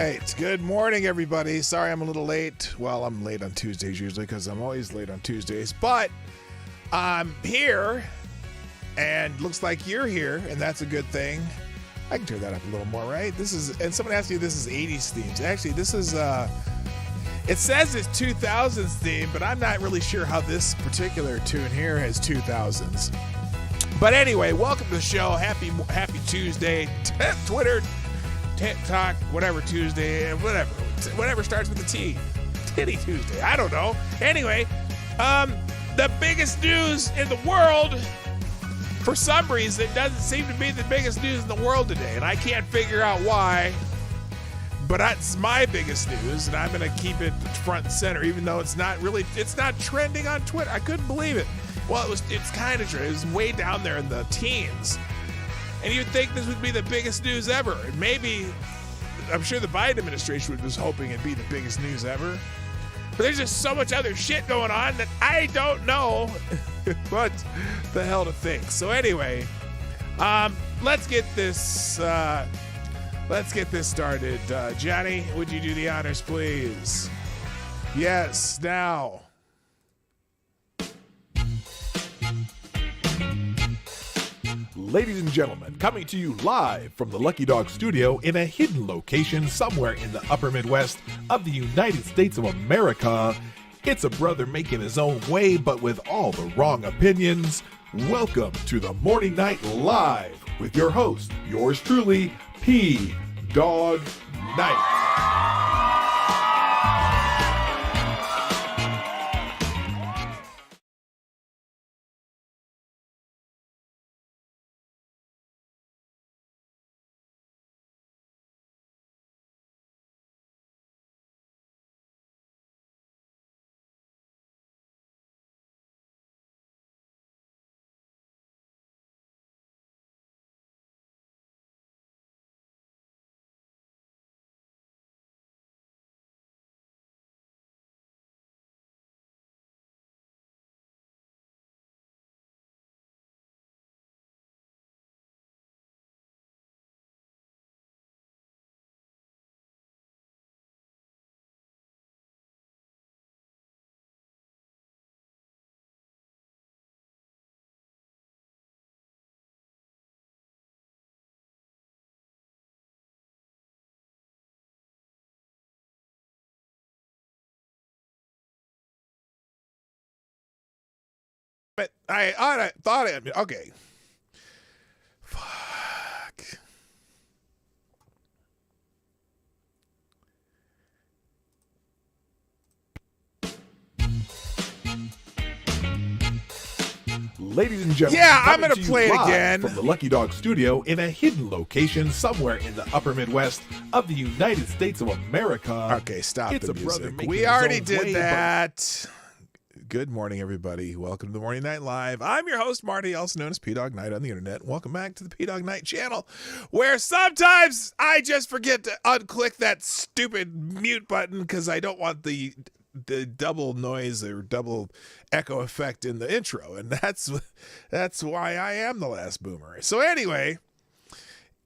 right. Good morning, everybody. Sorry I'm a little late. Well, I'm late on Tuesdays usually because I'm always late on Tuesdays. But I'm here, and looks like you're here, and that's a good thing. I can turn that up a little more, right? This is, and someone asked me if this is 80s themes. Actually, this is, it says it's 2000s theme, but I'm not really sure how this particular tune here has 2000s. But anyway, welcome to the show. Happy Tuesday. Twitter, TikTok, whatever Tuesday, whatever starts with a T. Titty Tuesday. I don't know. Anyway, the biggest news in the world, for some reason, doesn't seem to be the biggest news in the world today, and I can't figure out why. But that's my biggest news, and I'm going to keep it front and center, even though it's not trending on Twitter. I couldn't believe it. Well, it's kind of true. It was way down there in the teens. And you'd think this would be the biggest news ever. And maybe, I'm sure the Biden administration was hoping it'd be the biggest news ever. But there's just so much other shit going on that I don't know what the hell to think. So anyway, let's get this started. Johnny, would you do the honors, please? Yes, now. Ladies and gentlemen, coming to you live from the Lucky Dog Studio in a hidden location somewhere in the upper Midwest of the United States of America, it's a brother making his own way but with all the wrong opinions. Welcome to the Morning Night Live with your host, yours truly, P. Dog Night. But I thought it. Okay. Fuck. Ladies and gentlemen, yeah, I'm going to play it live again from the Lucky Dog Studio in a hidden location somewhere in the upper Midwest of the United States of America. Okay, stop it's the a brother music. making We his already own did way, that. Good morning, everybody. Welcome to the Morning Night Live. I'm your host, Marty, also known as P-Dog Night on the internet. Welcome back to the P-Dog Night channel, where sometimes I just forget to unclick that stupid mute button because I don't want the double noise or double echo effect in the intro, and that's why I am the last boomer. So anyway,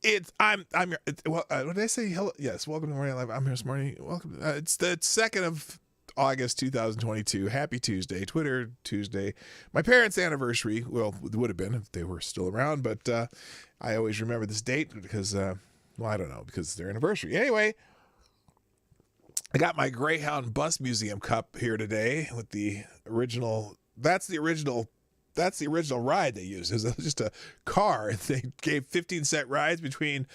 what did I say? Hello, yes, welcome to the Morning Live. I'm here this morning. Welcome. It's the 2nd of August 2022. Happy Tuesday, Twitter Tuesday. My parents' anniversary. Well, it would have been if they were still around, but I always remember this date because, I don't know, because it's their anniversary. Anyway, I got my Greyhound Bus Museum cup here today with the original. That's the original ride they used. It was just a car. They gave 15-cent rides between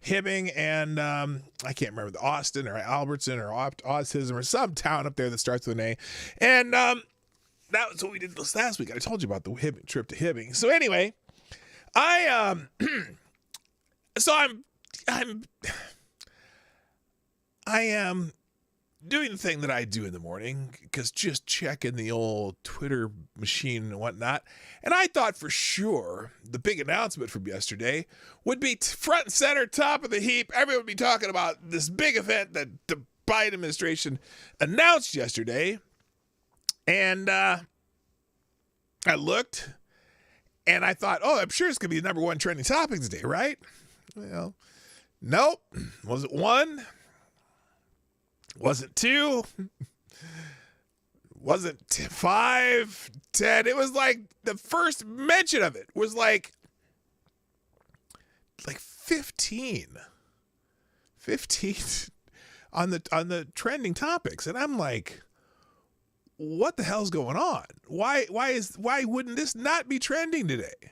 Hibbing and I can't remember, the Austin or Albertson or Autism or some town up there that starts with an A. And that was what we did this last week. I told you about the Hibbing trip to Hibbing. So anyway, I am doing the thing that I do in the morning, because just checking the old Twitter machine and whatnot. And I thought for sure the big announcement from yesterday would be front and center, top of the heap. Everyone would be talking about this big event that the Biden administration announced yesterday. And I looked and I thought, oh, I'm sure it's going to be the number one trending topic today, right? Well, nope. Was it one? Wasn't 2. Wasn't 5, 10. It was like the first mention of it was like 15. 15 on the trending topics. And I'm like, what the hell's going on? Why wouldn't this not be trending today?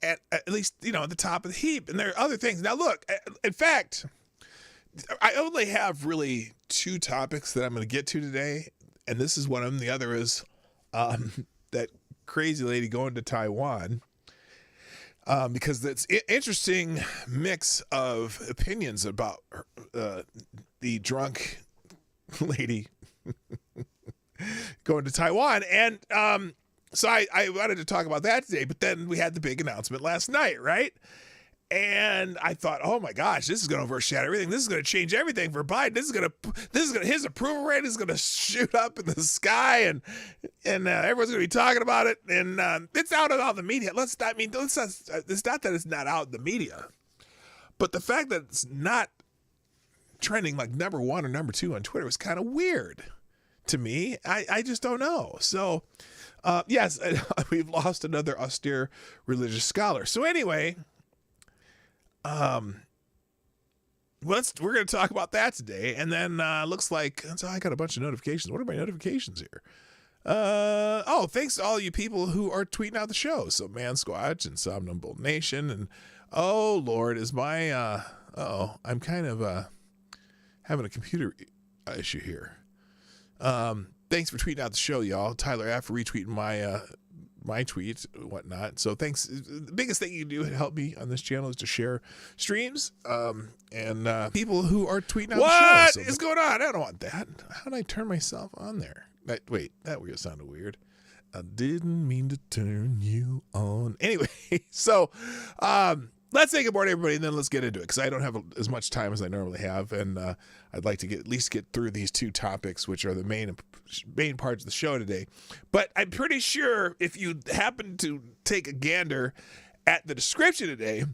At least, at the top of the heap. And there are other things. Now look, in fact, I only have really 2 topics that I'm going to get to today. And this is one of them. The other is that crazy lady going to Taiwan. Because it's an interesting mix of opinions about the drunk lady going to Taiwan. And so I wanted to talk about that today, but then we had the big announcement last night, right? And I thought, oh my gosh, this is going to overshadow everything. This is going to change everything for Biden. His approval rate is going to shoot up in the sky, and everyone's going to be talking about it. And it's out in all the media. It's not that it's not out in the media, but the fact that it's not trending like number 1 or number 2 on Twitter was kind of weird to me. I just don't know. So yes, we've lost another austere religious scholar. So anyway. We're going to talk about that today, and then looks like so I got a bunch of notifications. What are my notifications here? Thanks to all you people who are tweeting out the show. So Man Squatch and Somnambul Nation, and oh Lord, is my I'm kind of having a computer issue here. Thanks for tweeting out the show, y'all. Tyler F for retweeting my tweet and whatnot. So thanks. The biggest thing you can do to help me on this channel is to share streams and people who are tweeting out the show. What is going on? I don't want that. How did I turn myself on there? Wait, that sounded weird. I didn't mean to turn you on. Anyway, so let's say good morning, everybody, and then let's get into it because I don't have as much time as I normally have, and I'd like to at least get through these 2 topics, which are the main parts of the show today. But I'm pretty sure if you happen to take a gander at the description today,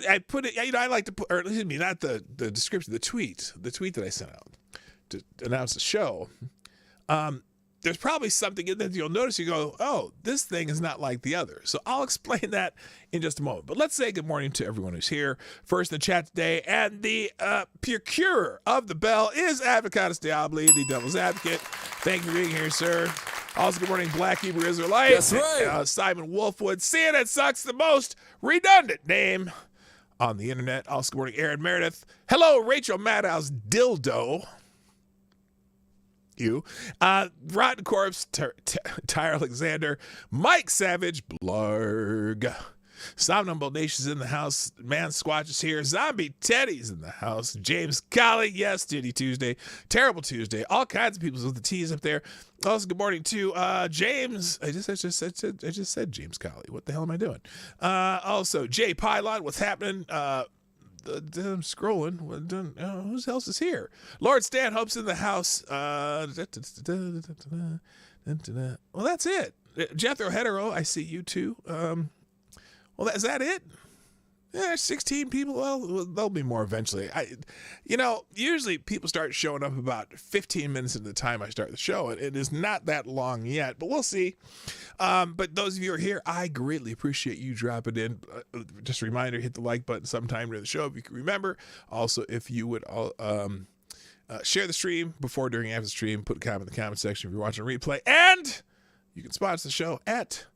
I put it. I like to put, or excuse me, not the description, the tweet that I sent out to announce the show. There's probably something in there that you'll notice. You go, oh, this thing is not like the other. So I'll explain that in just a moment. But let's say good morning to everyone who's here. First in the chat today, and the procurer of the bell is Advocatus Diabli, the devil's advocate. Thank you for being here, sir. Also, good morning, Black Hebrew Israelite. That's right. Simon Wolfwood, CNN sucks, the most redundant name on the internet. Also, good morning, Aaron Meredith. Hello, Rachel Maddow's dildo. You, Rotten Corpse, Tyre Alexander, Mike Savage, Blarg, Somnambul Nation's in the house, Man Squatch is here, Zombie Teddy's in the house, James Colley, yes, Titty Tuesday, Terrible Tuesday, all kinds of people with the T's up there. Also, good morning to James. I just said James Colley. What the hell am I doing? Also, Jay Pylon, what's happening? I'm scrolling. Who else is here? Lord Stanhope's in the house. Well, that's it. Jethro Hetero, I see you too. Well, is that it? Yeah, 16 people. Well, there'll be more eventually. Usually people start showing up about 15 minutes into the time I start the show. It is not that long yet, but we'll see. But those of you who are here, I greatly appreciate you dropping in. Just a reminder, hit the like button sometime during the show if you can remember. Also, if you would share the stream before, during, after the stream, put a comment in the comment section if you're watching a replay. And you can sponsor the show at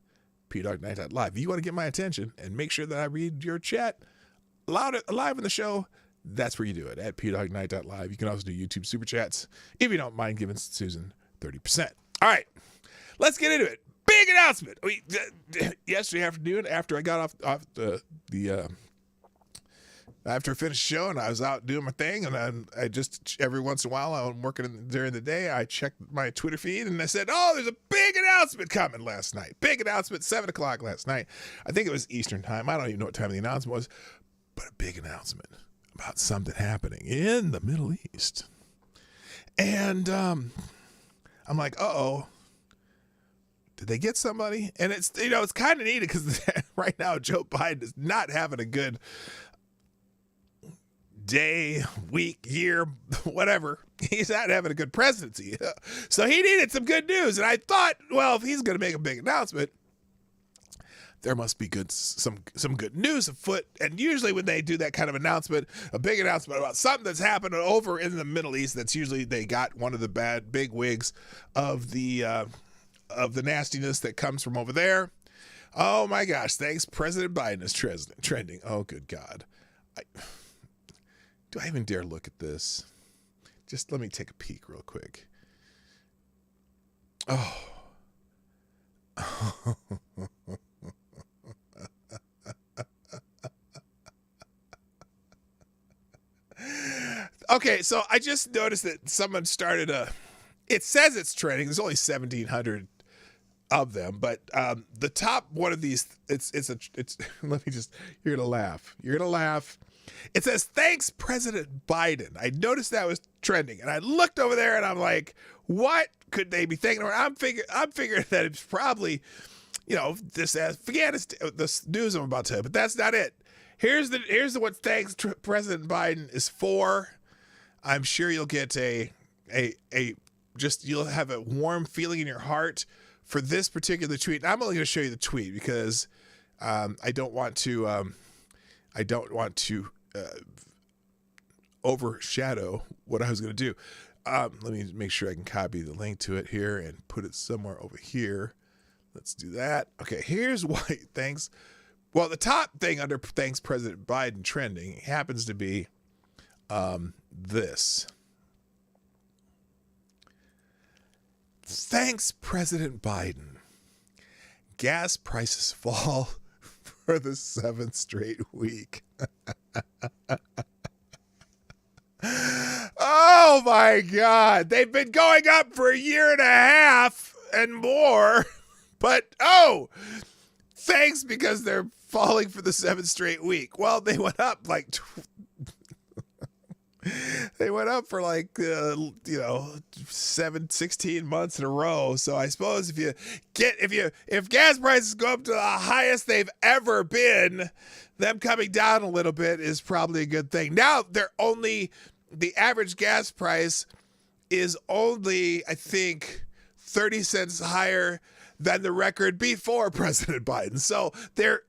PDogNight.live. If you want to get my attention and make sure that I read your chat live in the show, that's where you do it, at PDogNight.live. You can also do YouTube Super Chats if you don't mind giving Susan 30%. All right, let's get into it. Big announcement. Yesterday afternoon, after I got off after I finished the show and I was out doing my thing, and then I just, every once in a while, I'm working during the day, I checked my Twitter feed and I said, oh, there's a big announcement coming last night. Big announcement, 7 o'clock last night. I think it was Eastern time. I don't even know what time the announcement was, but a big announcement about something happening in the Middle East. And I'm like, uh-oh. Did they get somebody? And it's, it's kind of needed because right now Joe Biden is not having a good day, week, year, whatever. He's not having a good presidency. So he needed some good news. And I thought, well, if he's going to make a big announcement, there must be some good news afoot. And usually when they do that kind of announcement, a big announcement about something that's happened over in the Middle East, that's usually they got one of the bad big wigs of the nastiness that comes from over there. Oh my gosh, thanks. President Biden is trending. Oh, good God. Do I even dare look at this? Just let me take a peek real quick. Oh. Okay, so I just noticed that someone started it says it's trending. There's only 1,700 of them, but the top one of these, it's let me just, you're gonna laugh. It says, thanks, President Biden. I noticed that was trending, and I looked over there, and I'm like, what could they be thinking? I'm figuring that it's probably, this Afghanistan, this news I'm about to tell you, but that's not it. Here's what thanks President Biden is for. I'm sure you'll get you'll have a warm feeling in your heart for this particular tweet. And I'm only going to show you the tweet because I don't want to overshadow what I was going to do. Let me make sure I can copy the link to it here and put it somewhere over here. Let's do that. Okay, here's why thanks. Well, the top thing under thanks President Biden trending happens to be this. Thanks, President Biden. Gas prices fall for the 7th straight week. Oh my God. They've been going up for a year and a half and more. But thanks because they're falling for the 7th straight week. Well, they went up like they went up for 16 months in a row. So I suppose if gas prices go up to the highest they've ever been, them coming down a little bit is probably a good thing. Now the average gas price is only, I think, 30 cents higher than the record before President Biden. So they're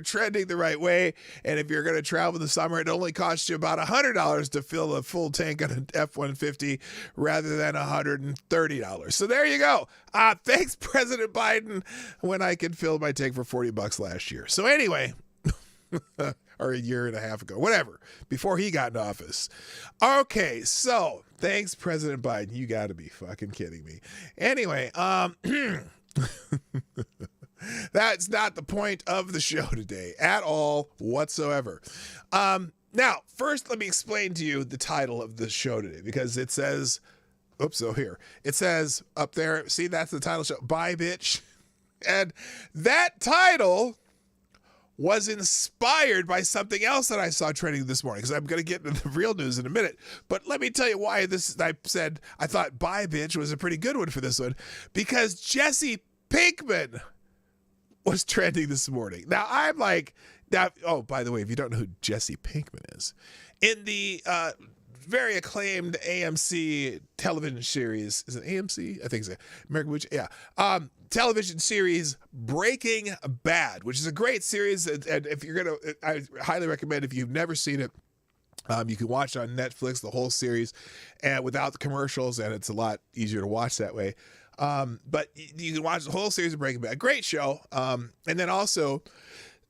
trending the right way. And if you're going to travel this summer, it only costs you about $100 to fill a full tank on an F-150 rather than $130. So there you go. Thanks, President Biden, when I could fill my tank for $40 last year. So anyway, or a year and a half ago, whatever, before he got in office. Okay, so thanks, President Biden. You got to be fucking kidding me. Anyway, that's not the point of the show today at all whatsoever. Now, first, let me explain to you the title of the show today, because it says, it says up there, see, that's the title show, Bye Bitch. And that title was inspired by something else that I saw trending this morning, because I'm going to get into the real news in a minute. But let me tell you why I thought Bye Bitch was a pretty good one for this one, because Jesse Pinkman was trending this morning. Now, by the way, if you don't know who Jesse Pinkman is, in the very acclaimed AMC television series, is it AMC? I think so. American Witch, yeah. Television series Breaking Bad, which is a great series, and if you're I highly recommend, if you've never seen it, you can watch it on Netflix, the whole series, and without the commercials, and it's a lot easier to watch that way. But you can watch the whole series of Breaking Bad, great show. And then also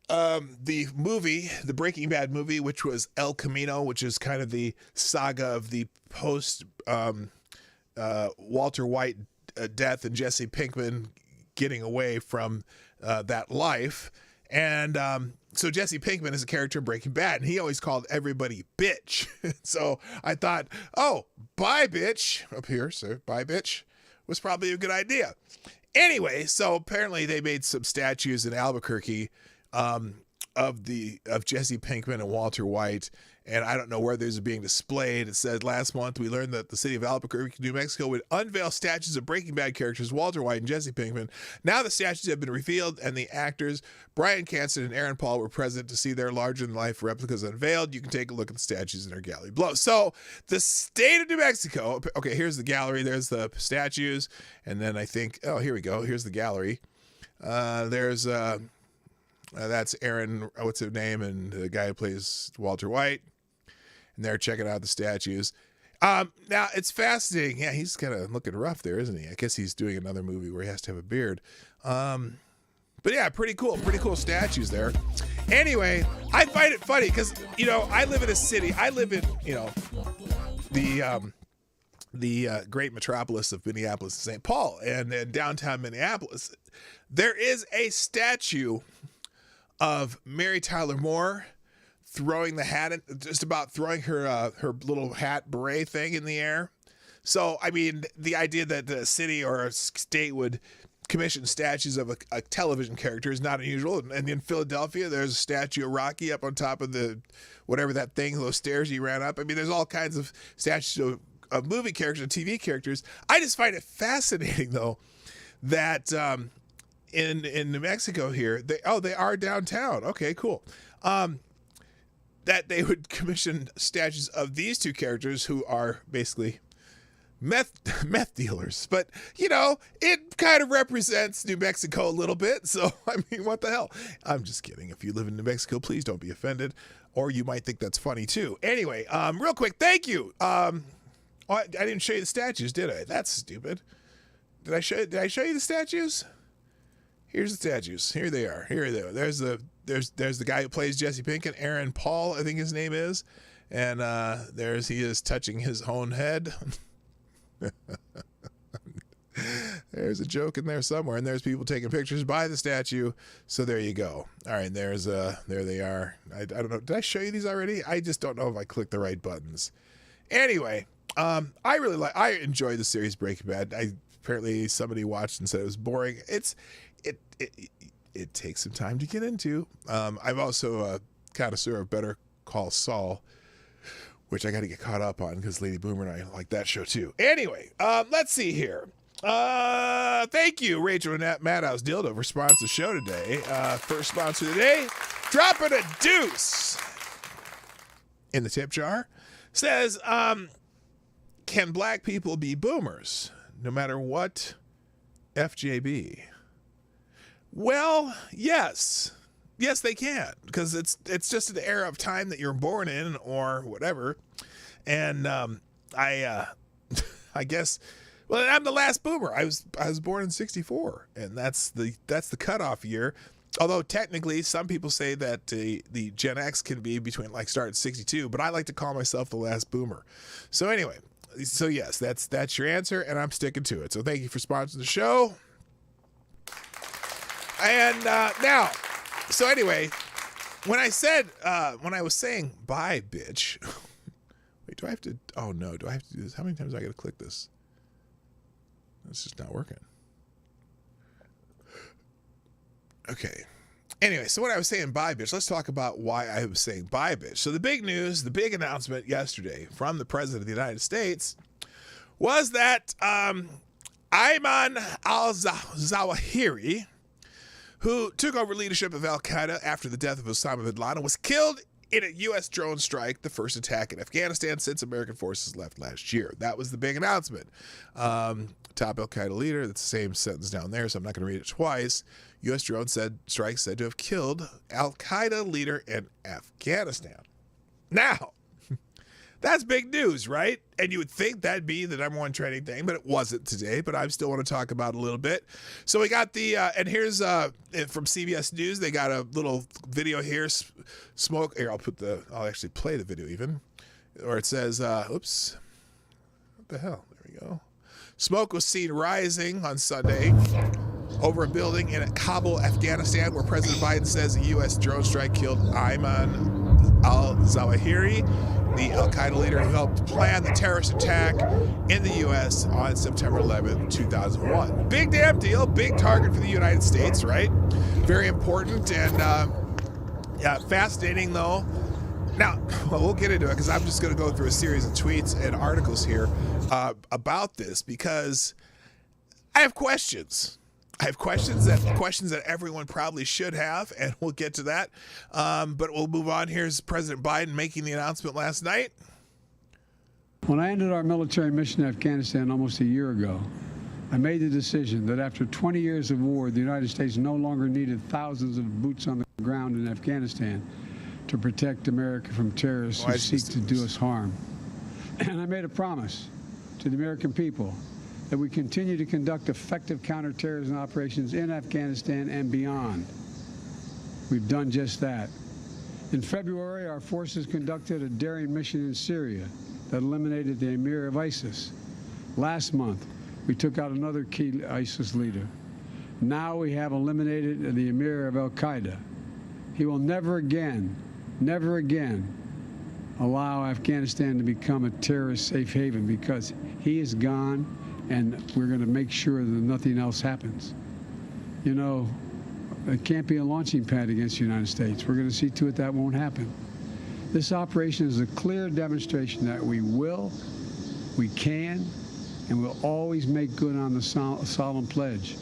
the movie, the Breaking Bad movie, which was El Camino, which is kind of the saga of the post Walter White death and Jesse Pinkman getting away from that life. And so Jesse Pinkman is a character in Breaking Bad, and he always called everybody bitch. So I thought, bye bitch, up here, sir, bye bitch, was probably a good idea. Anyway, so apparently they made some statues in Albuquerque of Jesse Pinkman and Walter White, and I don't know where these are being displayed. It said last month we learned that the city of Albuquerque, New Mexico would unveil statues of Breaking Bad characters Walter White and Jesse Pinkman. Now the statues have been revealed, and the actors Bryan Cranston and Aaron Paul were present to see their larger-than-life replicas unveiled. You can take a look at the statues in our gallery below. So the state of New Mexico, okay, here's the gallery. There's the statues, and then I think, oh, here we go. Here's the gallery. There's that's Aaron, what's his name, and the guy who plays Walter White. And they're checking out the statues. Now, it's fascinating. Yeah, he's kind of looking rough there, isn't he? I guess he's doing another movie where he has to have a beard. But yeah, pretty cool statues there. Anyway, I find it funny because, you know, I live in a city. I live in, you know, the great metropolis of Minneapolis and St. Paul. And in downtown Minneapolis, there is a statue of Mary Tyler Moore throwing the hat, just about throwing her little hat beret thing in the air. So, I mean, the idea that a city or a state would commission statues of a television character is not unusual. And in Philadelphia, there's a statue of Rocky up on top of the, whatever that thing, those stairs he ran up. I mean, there's all kinds of statues of movie characters and TV characters. I just find it fascinating, though, that in New Mexico here, they are downtown. Okay, cool. That they would commission statues of these two characters who are basically meth dealers. But, you know, it kind of represents New Mexico a little bit. So, I mean, what the hell? I'm just kidding. If you live in New Mexico, please don't be offended. Or you might think that's funny, too. Anyway, real quick, thank you. I didn't show you the statues, did I? That's stupid. Did I show you the statues? Here's the statues. Here they are. There's the guy who plays Jesse Pinkman, Aaron Paul, I think his name is. And he is touching his own head. There's a joke in there somewhere, and there's people taking pictures by the statue. So there you go. All right, there they are. I don't know. Did I show you these already? I just don't know if I clicked the right buttons. Anyway, I enjoy the series Breaking Bad. Apparently somebody watched and said it was boring. It takes some time to get into. I've also a connoisseur of Better Call Saul, which I got to get caught up on because Lady Boomer and I like that show too. Anyway, let's see here. Thank you, Rachel and Madhouse Dildo, for sponsoring the show today. First sponsor of the day, dropping a deuce in the tip jar. Says, can black people be boomers no matter what FJB? Well, yes. Yes, they can, because it's just an era of time that you're born in or whatever. And I guess, well, I'm the last boomer. I was born in 64, and that's the cutoff year. Although technically some people say that the Gen X can be between start at 62, but I like to call myself the last boomer. So anyway, so yes, that's your answer, and I'm sticking to it. So thank you for sponsoring the show. And now, so anyway, when I was saying bye, bitch. Wait, do I have to? Oh no, do I have to do this? How many times do I got to click this? It's just not working. Okay. Anyway, so when I was saying bye, bitch, let's talk about why I was saying bye, bitch. So the big news, the big announcement yesterday from the President of the United States was that Ayman al-Zawahiri, who took over leadership of al-Qaeda after the death of Osama bin Laden, was killed in a U.S. drone strike, the first attack in Afghanistan since American forces left last year. That was the big announcement. Top al-Qaeda leader, that's the same sentence down there, so I'm not going to read it twice. U.S. drone strike said to have killed al-Qaeda leader in Afghanistan. Now, that's big news, right? And you would think that'd be the number one trending thing, but it wasn't today. But I still want to talk about it a little bit. So we got the, and here's from CBS News, they got a little video here. Smoke, here, I'll actually play the video even. Or it says, oops, what the hell? There we go. Smoke was seen rising on Sunday over a building in Kabul, Afghanistan, where President Biden says a U.S. drone strike killed Ayman al-Zawahiri, the al-Qaeda leader who helped plan the terrorist attack in the U.S. on September 11, 2001. Big damn deal, big target for the United States, right? Very important and fascinating, though. Now, well, we'll get into it because I'm just going to go through a series of tweets and articles here about this because I have questions. I have questions that everyone probably should have, and we'll get to that. But we'll move on. Here's President Biden making the announcement last night. When I ended our military mission in Afghanistan almost a year ago, I made the decision that after 20 years of war, the United States no longer needed thousands of boots on the ground in Afghanistan to protect America from terrorists who seek to do us harm. And I made a promise to the American people that we continue to conduct effective counterterrorism operations in Afghanistan and beyond. We've done just that. In February, our forces conducted a daring mission in Syria that eliminated the emir of ISIS. Last month, we took out another key ISIS leader. Now we have eliminated the emir of al-Qaeda. He will never again allow Afghanistan to become a terrorist safe haven because he is gone, and we're going to make sure that nothing else happens. You know, it can't be a launching pad against the United States. We're going to see to it that won't happen. This operation is a clear demonstration that we will, we can, and we'll always make good on the solemn pledge.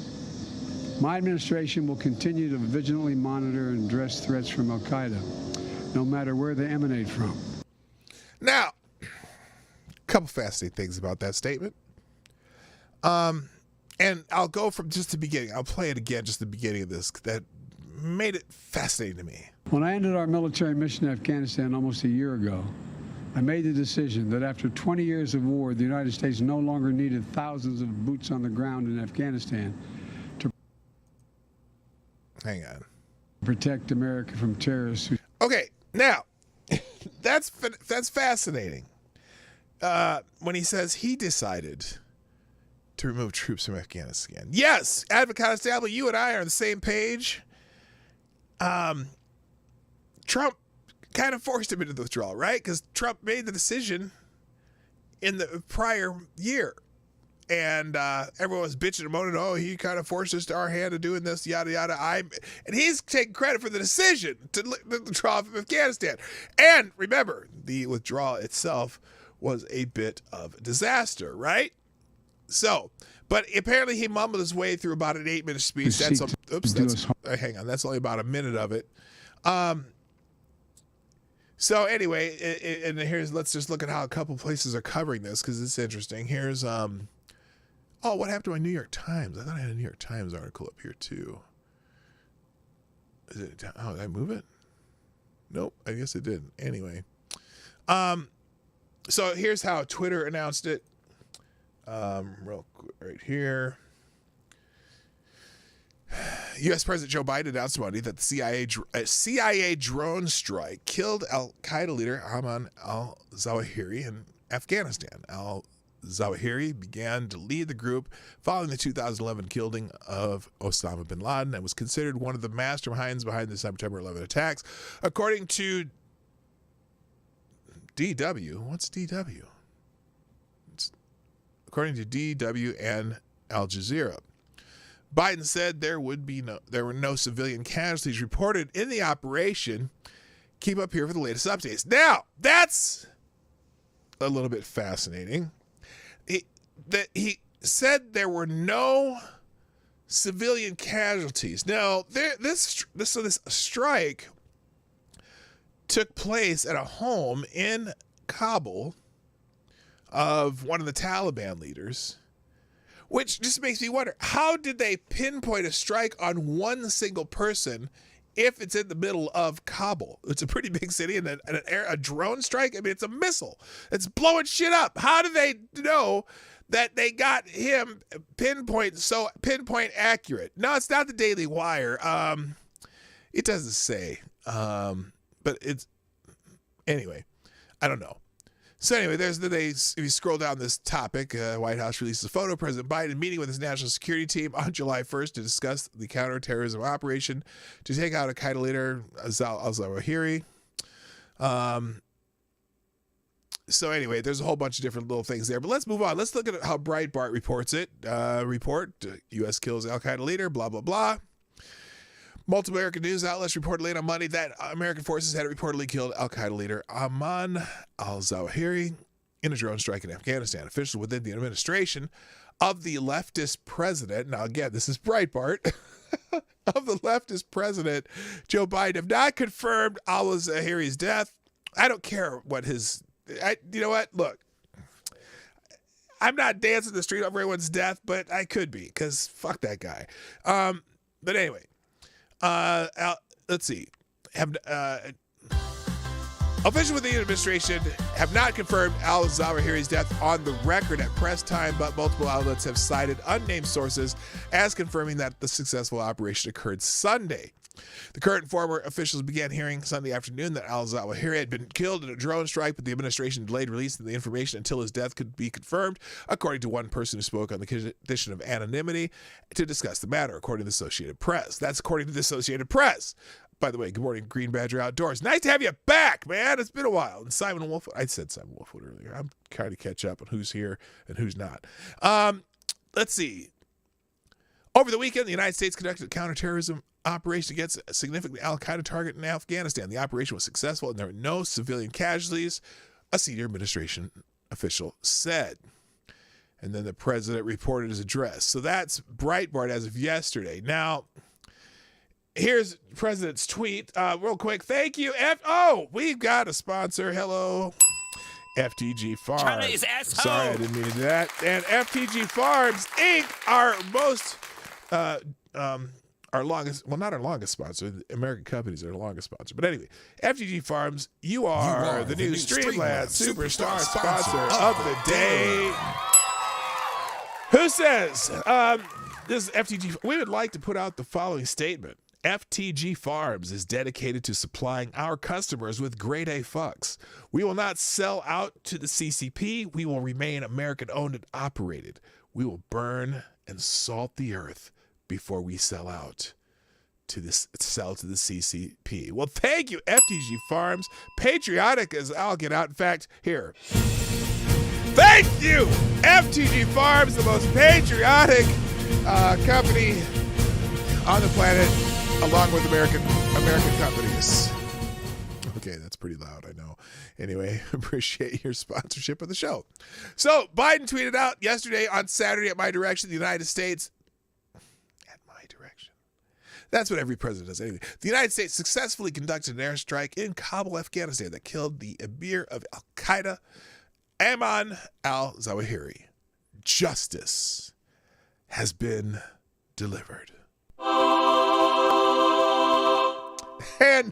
My administration will continue to vigilantly monitor and address threats from al-Qaeda, no matter where they emanate from. Now, a couple fascinating things about that statement. And I'll go from just the beginning. I'll play it again, just the beginning of this. That made it fascinating to me. When I ended our military mission in Afghanistan almost a year ago, I made the decision that after 20 years of war, the United States no longer needed thousands of boots on the ground in Afghanistan to protect America from terrorists. Okay, now, that's fascinating. When he says he decided to remove troops from Afghanistan. Yes, Advocate Stable, you and I are on the same page. Trump kind of forced him into the withdrawal, right? Because Trump made the decision in the prior year. And everyone was bitching and moaning, oh, he kind of forced us to our hand of doing this, yada, yada. And he's taking credit for the decision to withdraw from Afghanistan. And remember, the withdrawal itself was a bit of a disaster, right? So, but apparently he mumbled his way through about an 8-minute speech. Hang on, that's only about a minute of it. So anyway, and let's just look at how a couple places are covering this because it's interesting. Here's oh, what happened to my New York Times? I thought I had a New York Times article up here too. Did I move it? Nope, I guess it didn't. Anyway, so here's how Twitter announced it. Real quick, right here. U.S. President Joe Biden announced Monday that the CIA drone strike killed al-Qaeda leader Ayman al-Zawahiri in Afghanistan. Al-Zawahiri began to lead the group following the 2011 killing of Osama bin Laden and was considered one of the masterminds behind the September 11 attacks. According to DW, what's DW? According to DW and Al Jazeera, Biden said there were no civilian casualties reported in the operation. Keep up here for the latest updates. Now, that's a little bit fascinating. He said there were no civilian casualties. Now, this strike took place at a home in Kabul of one of the Taliban leaders, which just makes me wonder, how did they pinpoint a strike on one single person if it's in the middle of Kabul? It's a pretty big city, and a drone strike, I mean, it's a missile. It's blowing shit up. How do they know that they got him pinpoint accurate? No, it's not the Daily Wire. It doesn't say. But it's, anyway, I don't know. So anyway, if you scroll down this topic, White House releases a photo of President Biden meeting with his national security team on July 1st to discuss the counterterrorism operation to take out al-Qaeda leader al-Zawahiri. So anyway, there's a whole bunch of different little things there. But let's move on. Let's look at how Breitbart reports it. U.S. kills al-Qaeda leader, blah, blah, blah. Multiple American news outlets reported late on Monday that American forces had reportedly killed al-Qaeda leader Ayman al-Zawahiri in a drone strike in Afghanistan. Officials within the administration of the leftist president, now again, this is Breitbart, of the leftist president, Joe Biden, have not confirmed al-Zawahiri's death. I don't care what you know what? Look, I'm not dancing the street over everyone's death, but I could be, because fuck that guy. But anyway, let's see. Officials within the administration have not confirmed al-Zawahiri's death on the record at press time, but multiple outlets have cited unnamed sources as confirming that the successful operation occurred Sunday. The current and former officials began hearing Sunday afternoon that al-Zawahiri had been killed in a drone strike, but the administration delayed releasing the information until his death could be confirmed, according to one person who spoke on the condition of anonymity to discuss the matter, according to the Associated Press. That's according to the Associated Press. By the way, good morning, Green Badger Outdoors. Nice to have you back, man. It's been a while. And Simon Wolfwood. I said Simon Wolfwood earlier. I'm trying to catch up on who's here and who's not. Let's see. Over the weekend, the United States conducted a counterterrorism operation against a significant al-Qaeda target in Afghanistan. The operation was successful and there were no civilian casualties, a senior administration official said. And then the president reported his address. So that's Breitbart as of yesterday. Now, here's the president's tweet. Real quick. Thank you. We've got a sponsor. Hello. FTG Farms. China is asshole. Sorry, I didn't mean to do that. And FTG Farms Inc. Our longest, well, not our longest sponsor. The American companies are our longest sponsor. But anyway, FTG Farms, you are the new Streamland Superstar sponsor of the day. Who says, this is FTG, we would like to put out the following statement. FTG Farms is dedicated to supplying our customers with grade A fucks. We will not sell out to the CCP. We will remain American owned and operated. We will burn and salt the earth before we sell out to the CCP. Well, thank you, FTG Farms. Patriotic as I'll get out. In fact, here. Thank you, FTG Farms, the most patriotic company on the planet, along with American companies. Okay, that's pretty loud, I know. Anyway, appreciate your sponsorship of the show. So, Biden tweeted out yesterday on Saturday at my direction, the United States. At my direction. That's what every president does anyway. The United States successfully conducted an airstrike in Kabul, Afghanistan that killed the emir of al-Qaeda, Ayman al-Zawahiri. Justice has been delivered. And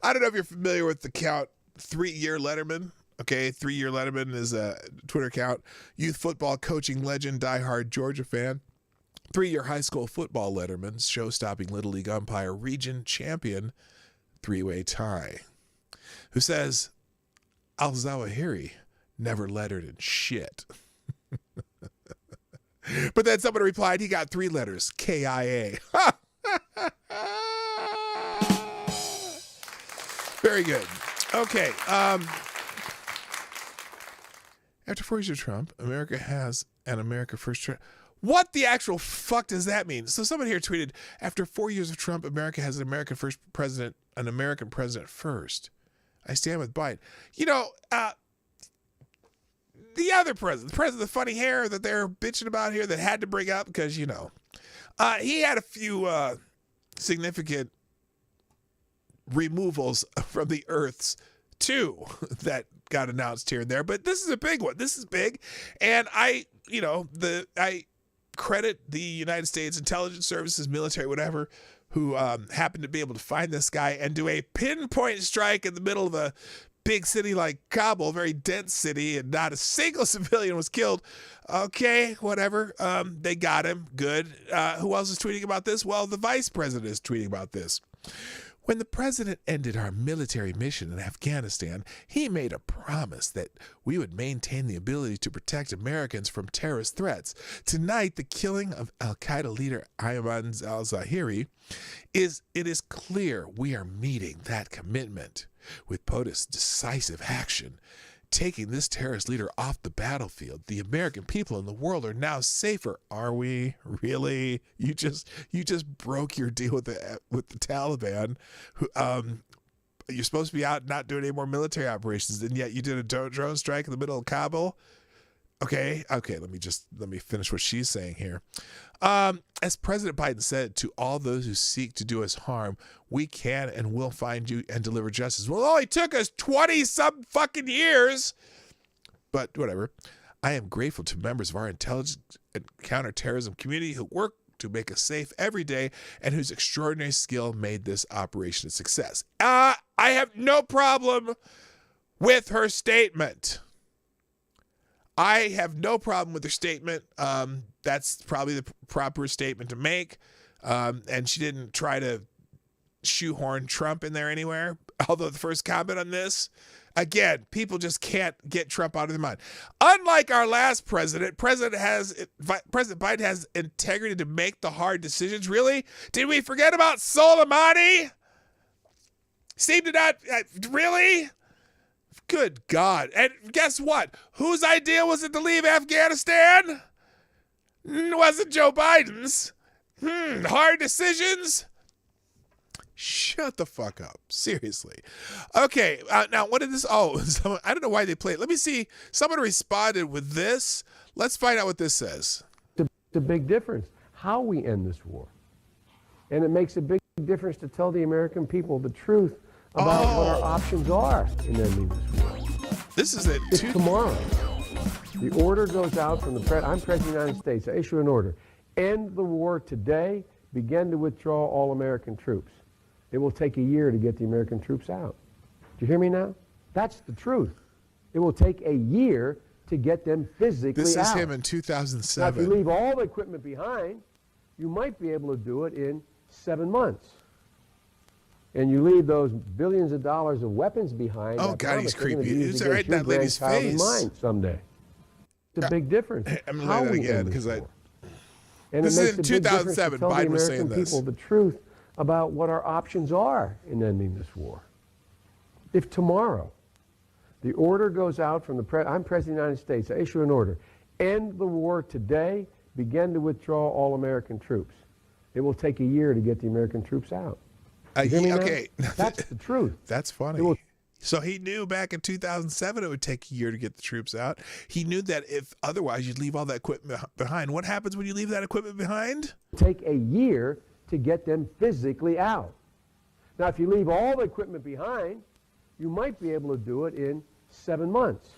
I don't know if you're familiar with the account 3-Year Letterman. Okay, 3-Year Letterman is a Twitter account. Youth football coaching legend, diehard Georgia fan. 3-year high school football Letterman, show-stopping Little League umpire, region champion, 3-way tie. Who says, al-Zawahiri never lettered in shit. But then someone replied, he got 3 letters, KIA. Very good. Okay. After 4 years of Trump, America has an America First. What the actual fuck does that mean? So someone here tweeted, after 4 years of Trump, America has an American First president, an American president first. I stand with Biden. You know, the other president, the president with funny hair that they're bitching about here that had to bring up because, you know, he had a few significant removals from the Earths too that got announced here and there, but this is a big one. This is big, and I credit the United States intelligence services, military, whatever, who happened to be able to find this guy and do a pinpoint strike in the middle of a big city like Kabul, a very dense city, and not a single civilian was killed. Okay, whatever. They got him. Good. Who else is tweeting about this? Well, the vice president is tweeting about this. When the president ended our military mission in Afghanistan, he made a promise that we would maintain the ability to protect Americans from terrorist threats. Tonight, the killing of al-Qaeda leader Ayman al-Zawahiri is clear we are meeting that commitment with POTUS decisive action taking this terrorist leader off the battlefield. The American people and the world are now safer. Are we really? You just broke your deal with the Taliban. Who you're supposed to be out not doing any more military operations, and yet you did a drone strike in the middle of Kabul. Okay. Let me finish what she's saying here. As President Biden said, to all those who seek to do us harm, we can and will find you and deliver justice. Well, it only took us 20-some fucking years. But whatever. I am grateful to members of our intelligence and counterterrorism community who work to make us safe every day and whose extraordinary skill made this operation a success. I have no problem with her statement. I have no problem with her statement. That's probably the proper statement to make. And she didn't try to shoehorn Trump in there anywhere. Although the first comment on this, again, people just can't get Trump out of their mind. Unlike our last president, President Biden has integrity to make the hard decisions. Really? Did we forget about Soleimani? Seem to not, really? Good God. And guess what? Whose idea was it to leave Afghanistan? It wasn't Joe Biden's. Hard decisions? Shut the fuck up. Seriously. Okay, now what did this... Oh, I don't know why they played it. Let me see. Someone responded with this. Let's find out what this says. It's a big difference how we end this war. And it makes a big difference to tell the American people the truth about what our options are in ending this war. This is it. If tomorrow the order goes out from the I'm President of the United States, I issue an order. End the war today, begin to withdraw all American troops. It will take a year to get the American troops out. Do you hear me now? That's the truth. It will take a year to get them physically out. This is him in 2007. Now, if you leave all the equipment behind, you might be able to do it in 7 months. And you leave those billions of dollars of weapons behind. Oh, God, he's creepy. He's right in that lady's face. Someday. It's a big difference. I'm going to say that again because this is in 2007. Biden was saying this. People the truth about what our options are in ending this war. If tomorrow the order goes out from the I'm President of the United States, I issue an order. End the war today, begin to withdraw all American troops. It will take a year to get the American troops out. Okay. That's the truth. That's funny. So he knew back in 2007 it would take a year to get the troops out. He knew that if otherwise you'd leave all that equipment behind. What happens when you leave that equipment behind? Take a year to get them physically out. Now, if you leave all the equipment behind, you might be able to do it in 7 months.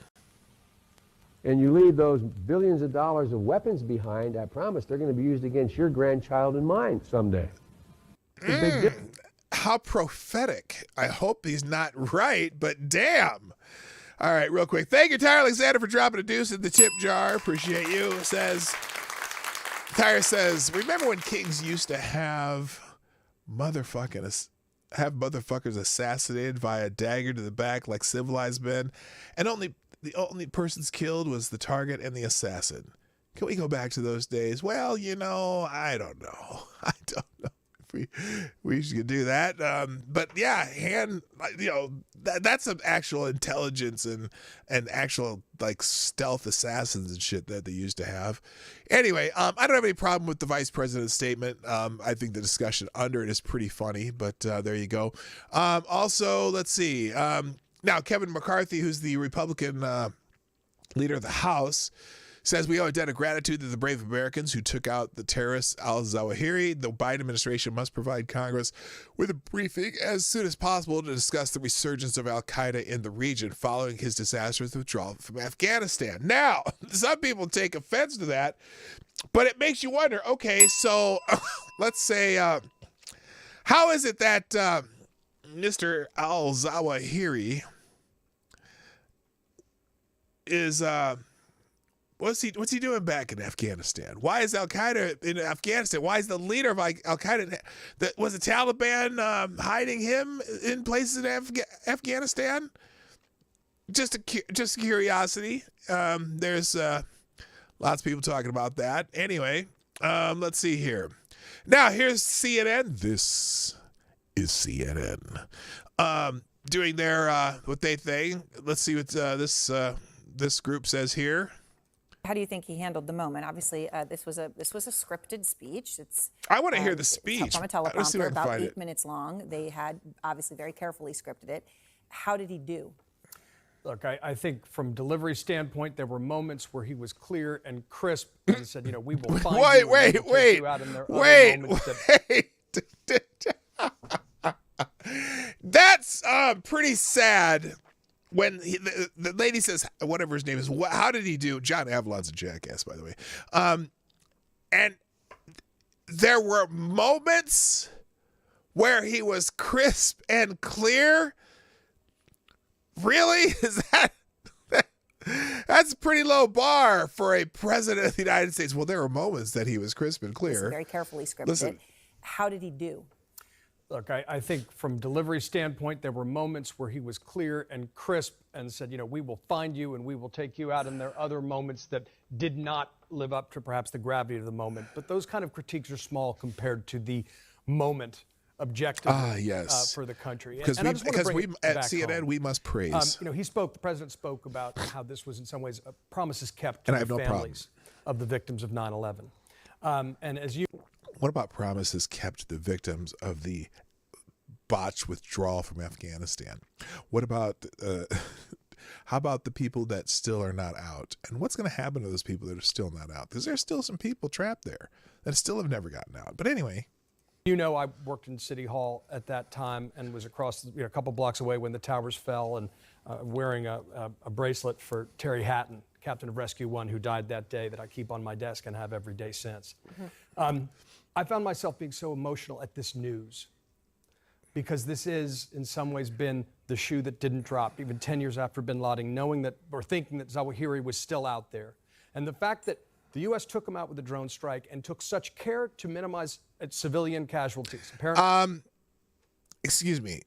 And you leave those billions of dollars of weapons behind, I promise they're going to be used against your grandchild and mine someday. It's a big difference. How prophetic. I hope he's not right, but damn. All right, real quick. Thank you, Tyre Alexander, for dropping a deuce in the tip jar. Appreciate you. Tyre says, remember when kings used to have motherfuckers assassinated via dagger to the back like civilized men, and the only persons killed was the target and the assassin. Can we go back to those days? Well, I don't know. I don't know. We should do that. But yeah, that's some actual intelligence and actual like stealth assassins and shit that they used to have. Anyway, I don't have any problem with the vice president's statement. I think the discussion under it is pretty funny, but there you go. Also, let's see. Now, Kevin McCarthy, who's the Republican leader of the House, says we owe a debt of gratitude to the brave Americans who took out the terrorist al-Zawahiri. The Biden administration must provide Congress with a briefing as soon as possible to discuss the resurgence of al-Qaeda in the region following his disastrous withdrawal from Afghanistan. Now, some people take offense to that, but it makes you wonder, okay, so let's say, how is it that Mr. al-Zawahiri is... What's he doing back in Afghanistan? Why is Al-Qaeda in Afghanistan? Why is the leader of Al-Qaeda... Was the Taliban hiding him in places in Afghanistan? Just curiosity. There's lots of people talking about that. Anyway, let's see here. Now, here's CNN. This is CNN. doing their what they think. Let's see what this group says here. How do you think he handled the moment? Obviously, this was a scripted speech. I want to hear the speech. From a teleprompter, about 8 minutes long. They had obviously very carefully scripted it. How did he do? Look, I think from delivery standpoint, there were moments where he was clear and crisp and said, we will find you. Wait. That's pretty sad. When the lady says, whatever his name is, how did he do? John Avalon's a jackass, by the way. And there were moments where he was crisp and clear. Really? That's a pretty low bar for a president of the United States. Well, there were moments that he was crisp and clear. Very carefully scripted. Listen. How did he do? Look, I think from delivery standpoint, there were moments where he was clear and crisp and said, we will find you and we will take you out. And there are other moments that did not live up to perhaps the gravity of the moment. But those kind of critiques are small compared to the moment objective for the country. Because we at CNN, home. We must praise. The president spoke about how this was in some ways promises kept and to I have the no families of the victims of 9/11. And as you... What about promises kept to the victims of the botched withdrawal from Afghanistan? What about how about the people that still are not out? And what's going to happen to those people that are still not out? Because there's still some people trapped there that still have never gotten out. But anyway. I worked in City Hall at that time and was across, a couple blocks away when the towers fell, and wearing a bracelet for Terry Hatton, captain of Rescue 1, who died that day, that I keep on my desk and have every day since. Mm-hmm. I found myself being so emotional at this news because this is, in some ways, been the shoe that didn't drop, even 10 years after bin Laden, knowing that, or thinking that Zawahiri was still out there. And the fact that the U.S. took him out with a drone strike and took such care to minimize civilian casualties. Excuse me.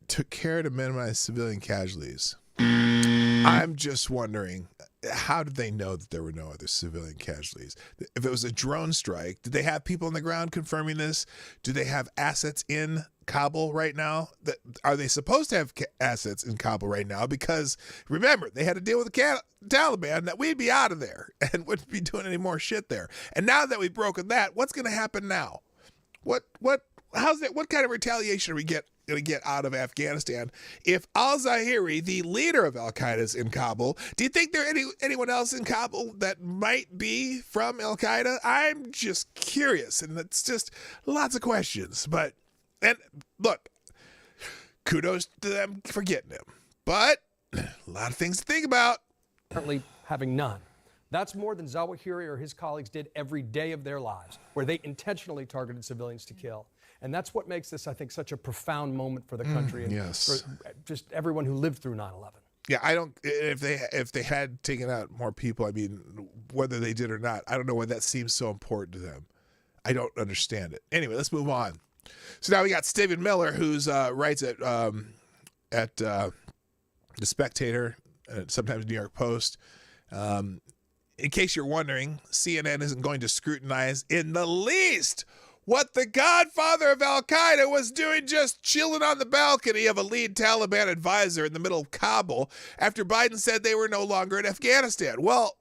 Took care to minimize civilian casualties. I'm just wondering, how did they know that there were no other civilian casualties? If it was a drone strike, did they have people on the ground confirming this? Do they have assets in Kabul right now? Are they supposed to have assets in Kabul right now? Because remember, they had to deal with the Taliban, that we'd be out of there and wouldn't be doing any more shit there. And now that we've broken that, what's going to happen now? What kind of retaliation are we going to get out of Afghanistan if al-Zawahiri, the leader of al-Qaeda, is in Kabul? Do you think there anyone else in Kabul that might be from al-Qaeda? I'm just curious, and it's just lots of questions. And look, kudos to them for getting him, but a lot of things to think about. Currently having none. That's more than Zawahiri or his colleagues did every day of their lives, where they intentionally targeted civilians to kill. And that's what makes this, I think, such a profound moment for the country and for just everyone who lived through 9/11. Yeah, if they had taken out more people, I mean, whether they did or not, I don't know why that seems so important to them. I don't understand it. Anyway, let's move on. So now we got Stephen Miller, who's writes at The Spectator, sometimes New York Post. In case you're wondering, CNN isn't going to scrutinize in the least what the godfather of al-Qaeda was doing, just chilling on the balcony of a lead Taliban advisor in the middle of Kabul after Biden said they were no longer in Afghanistan. Well,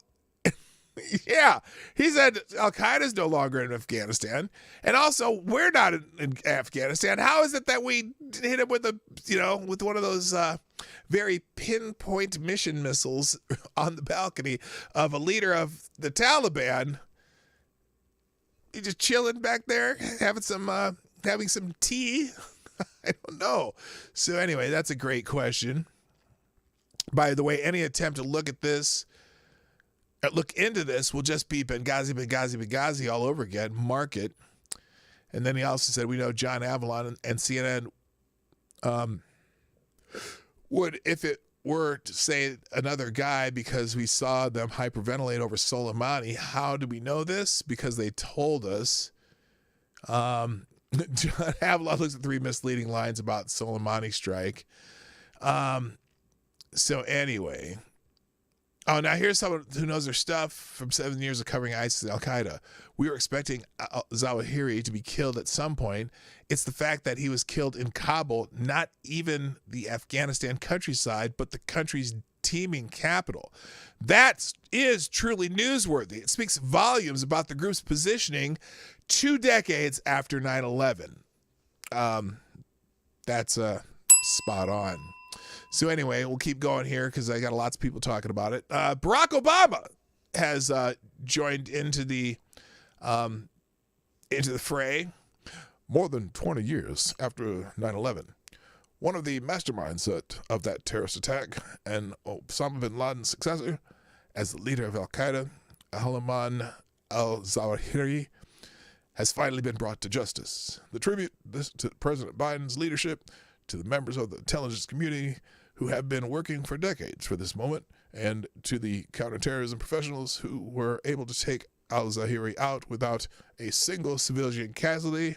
yeah, he said al-Qaeda's no longer in Afghanistan, and also we're not in Afghanistan. How is it that we hit him with with one of those very pinpoint mission missiles on the balcony of a leader of the Taliban? He's just chilling back there, having some tea. I don't know. So anyway, that's a great question. By the way, any attempt to look into this will just be Benghazi, Benghazi, Benghazi all over again. Mark it. And then he also said, we know John Avalon and CNN would, if it were to say another guy, because we saw them hyperventilate over Soleimani. How do we know this? Because they told us. John Avalon looks at 3 misleading lines about Soleimani strike. So anyway, Oh, now here's someone who knows their stuff from 7 years of covering ISIS and Al-Qaeda. We were expecting Zawahiri to be killed at some point. It's the fact that he was killed in Kabul, not even the Afghanistan countryside, but the country's teeming capital. That is truly newsworthy. It speaks volumes about the group's positioning 2 decades after 9/11. That's spot on. So anyway, we'll keep going here because I got lots of people talking about it. Barack Obama has joined into the fray. More than 20 years after 9/11, one of the masterminds of that terrorist attack and Osama bin Laden's successor as the leader of Al-Qaeda, Ayman al-Zawahiri, has finally been brought to justice. The tribute to President Biden's leadership, to the members of the intelligence community who have been working for decades for this moment, and to the counterterrorism professionals who were able to take al-Zawahiri out without a single civilian casualty.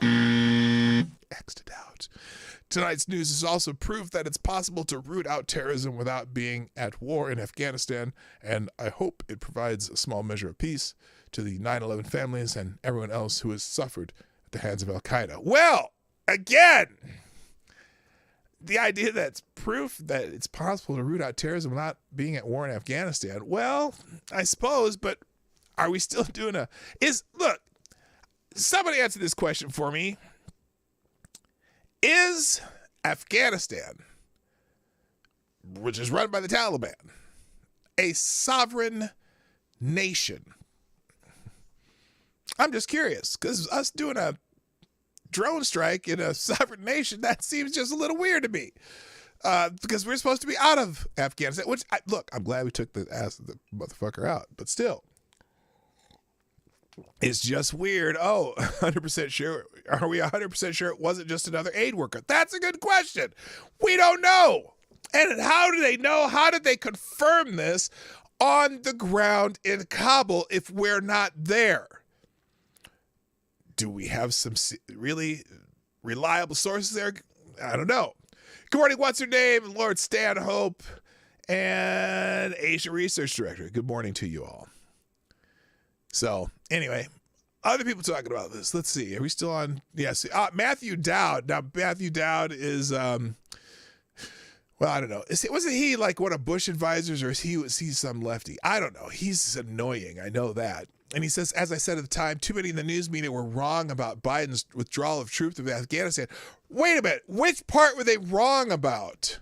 X'd it out. Tonight's news is also proof that it's possible to root out terrorism without being at war in Afghanistan, and I hope it provides a small measure of peace to the 9/11 families and everyone else who has suffered at the hands of Al-Qaeda. Well, again, the idea that's proof that it's possible to root out terrorism without being at war in Afghanistan, well, I suppose, but are we still doing look, somebody answer this question for me. Is Afghanistan, which is run by the Taliban, a sovereign nation? I'm just curious, because us doing a drone strike in a sovereign nation, that seems just a little weird to me. Because we're supposed to be out of Afghanistan, which, look, I'm glad we took the motherfucker out, but still. It's just weird. 100% sure. Are we 100% sure it wasn't just another aid worker? That's a good question. We don't know. And how do they know? How did they confirm this on the ground in Kabul if we're not there? Do we have some really reliable sources there? I don't know. Good morning. What's her name? Lord Stanhope and Asia Research Director. Good morning to you all. So anyway, other people talking about this. Let's see. Are we still on? Yes. Matthew Dowd. Now, Matthew Dowd is, well, I don't know. Wasn't he like one of Bush advisors, or was he some lefty? I don't know. He's annoying. I know that. And he says, as I said at the time, too many in the news media were wrong about Biden's withdrawal of troops from Afghanistan. Wait a minute. Which part were they wrong about?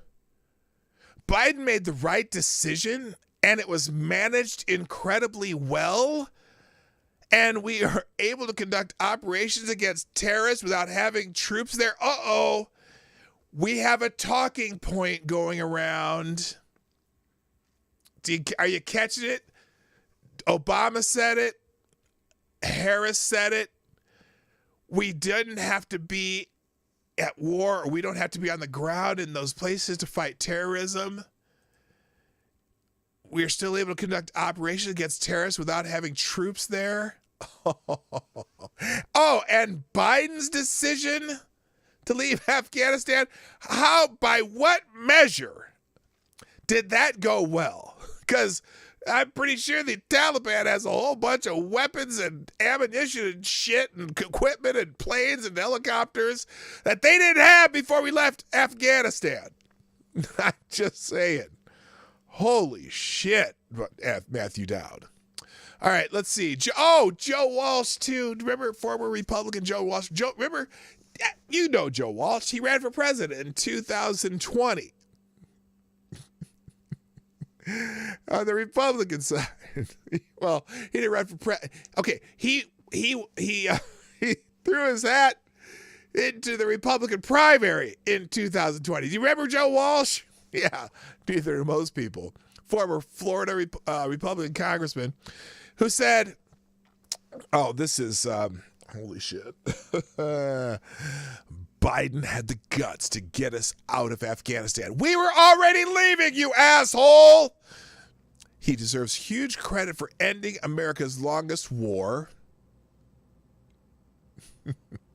Biden made the right decision, and it was managed incredibly well. And we are able to conduct operations against terrorists without having troops there. We have a talking point going around. Are you catching it? Obama said it. Harris said it. We didn't have to be at war, or we don't have to be on the ground in those places to fight terrorism. We are still able to conduct operations against terrorists without having troops there. And Biden's decision to leave Afghanistan, by what measure did that go well? Because I'm pretty sure the Taliban has a whole bunch of weapons and ammunition and shit and equipment and planes and helicopters that they didn't have before we left Afghanistan. I'm just saying. Holy shit, Matthew Dowd. All right, let's see. Joe Walsh, too. Remember former Republican Joe Walsh? Remember, you know Joe Walsh. He ran for president in 2020. On the Republican side. Well, he didn't run for president. Okay, he threw his hat into the Republican primary in 2020. Do you remember Joe Walsh? Yeah, neither do most people. Former Florida Republican congressman who said, this is, holy shit. Biden had the guts to get us out of Afghanistan. We were already leaving, you asshole! He deserves huge credit for ending America's longest war.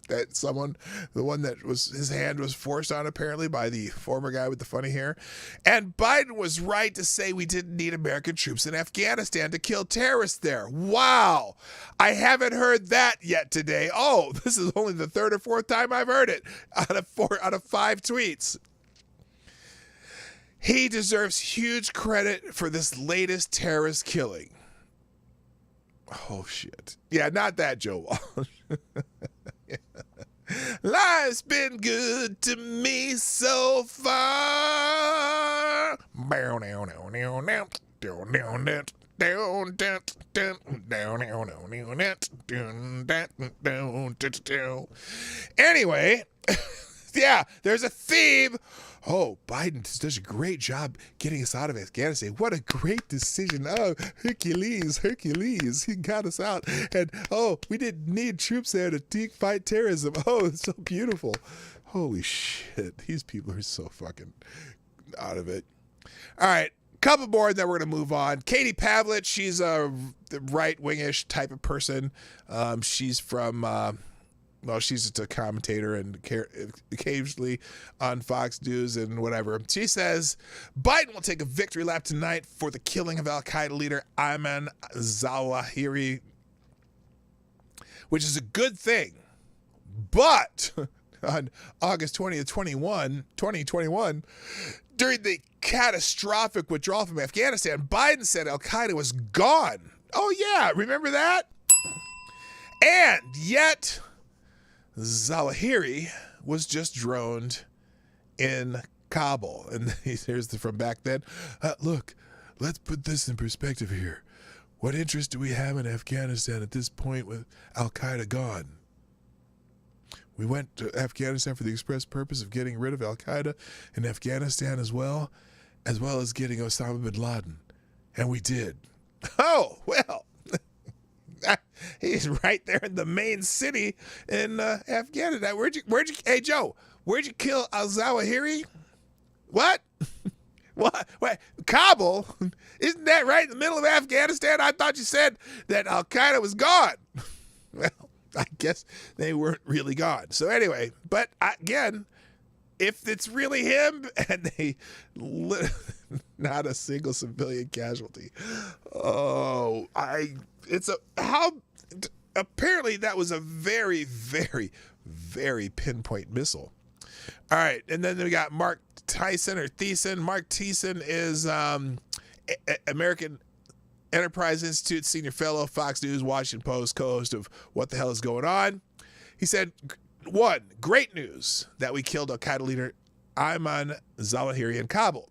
that someone, the one that was his hand was forced on apparently by the former guy with the funny hair. And Biden was right to say we didn't need American troops in Afghanistan to kill terrorists there. Wow. I haven't heard that yet today. Oh, this is only the third or fourth time I've heard it out of 5 tweets. He deserves huge credit for this latest terrorist killing. Oh, shit. Yeah, not that, Joe Walsh. Life's been good to me so far. Anyway, yeah, there's a theme. Oh, Biden does a great job getting us out of Afghanistan. What a great decision. Oh, Hercules. He got us out. And, oh, we didn't need troops there to fight terrorism. Oh, it's so beautiful. Holy shit. These people are so fucking out of it. All right. Couple more, and then we're going to move on. Katie Pavlich, she's a right-wingish type of person. She's from... well, she's just a commentator and occasionally on Fox News and whatever. She says, Biden will take a victory lap tonight for the killing of al-Qaeda leader Ayman Zawahiri, which is a good thing. But on August 20th, 2021, during the catastrophic withdrawal from Afghanistan, Biden said al-Qaeda was gone. Oh, yeah, remember that? And yet... Zawahiri was just droned in Kabul. And here's from back then. Look, let's put this in perspective here. What interest do we have in Afghanistan at this point with al-Qaeda gone? We went to Afghanistan for the express purpose of getting rid of al-Qaeda in Afghanistan as well as getting Osama bin Laden. And we did. Oh, well. He's right there in the main city in Afghanistan. Hey Joe, where'd you kill al-Zawahiri? What? What? Wait, Kabul? Isn't that right in the middle of Afghanistan? I thought you said that al-Qaeda was gone. Well, I guess they weren't really gone. So anyway, but again, if it's really him and not a single civilian casualty. Oh, apparently that was a very, very, very pinpoint missile. All right, and then we got Mark Thiessen. Mark Thiessen is American Enterprise Institute senior fellow, Fox News, Washington Post, co-host of What the Hell is Going On. He said, 1, great news that we killed al-Qaeda leader Ayman Zawahiri in Kabul.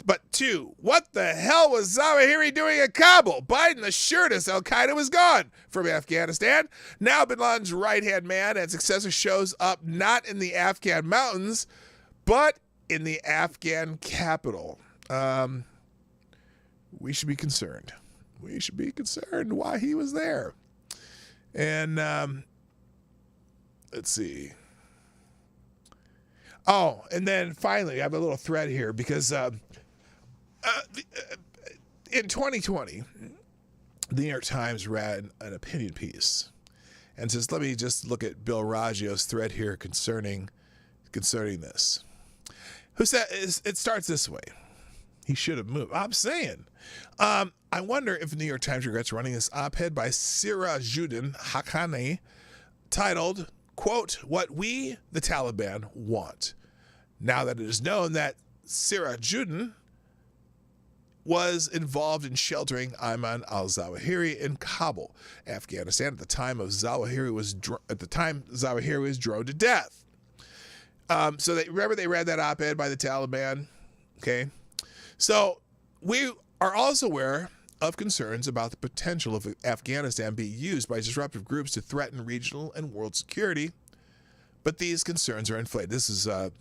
But 2, what the hell was Zawahiri doing in Kabul? Biden assured us al-Qaeda was gone from Afghanistan. Now bin Laden's right-hand man and successor shows up not in the Afghan mountains, but in the Afghan capital. We should be concerned. We should be concerned why he was there. And let's see. Oh, and then finally, I have a little thread here because in 2020, the New York Times ran an opinion piece and says, let me just look at Bill Raggio's thread here concerning this. Who said it starts this way. He should have moved. I'm saying. I wonder if the New York Times regrets running this op-ed by Sirajuddin Haqqani titled, quote, what we, the Taliban, want. Now that it is known that Sirajuddin was involved in sheltering Ayman al-Zawahiri in Kabul, Afghanistan, at the time Zawahiri was droned to death. So they read that op-ed by the Taliban. Okay. So we are also aware of concerns about the potential of Afghanistan being used by disruptive groups to threaten regional and world security. But these concerns are inflated. This is the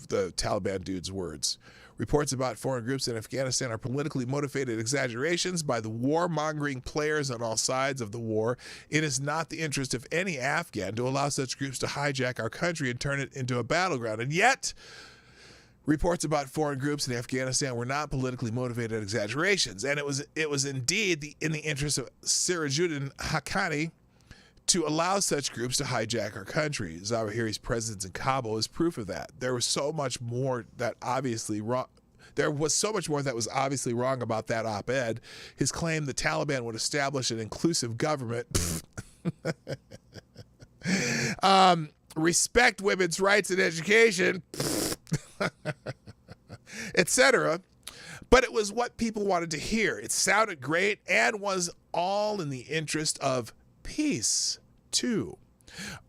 Taliban dude's words. Reports about foreign groups in Afghanistan are politically motivated exaggerations by the warmongering players on all sides of the war. It is not the interest of any Afghan to allow such groups to hijack our country and turn it into a battleground. And yet, reports about foreign groups in Afghanistan were not politically motivated exaggerations. And it was indeed in the interest of Sirajuddin Haqqani to allow such groups to hijack our country. Zawahiri's presence in Kabul is proof of that. There was so much more that obviously wrong. There was so much more that was obviously wrong about that op-ed. His claim the Taliban would establish an inclusive government, respect women's rights and education, etc. But it was what people wanted to hear. It sounded great and was all in the interest of peace, too.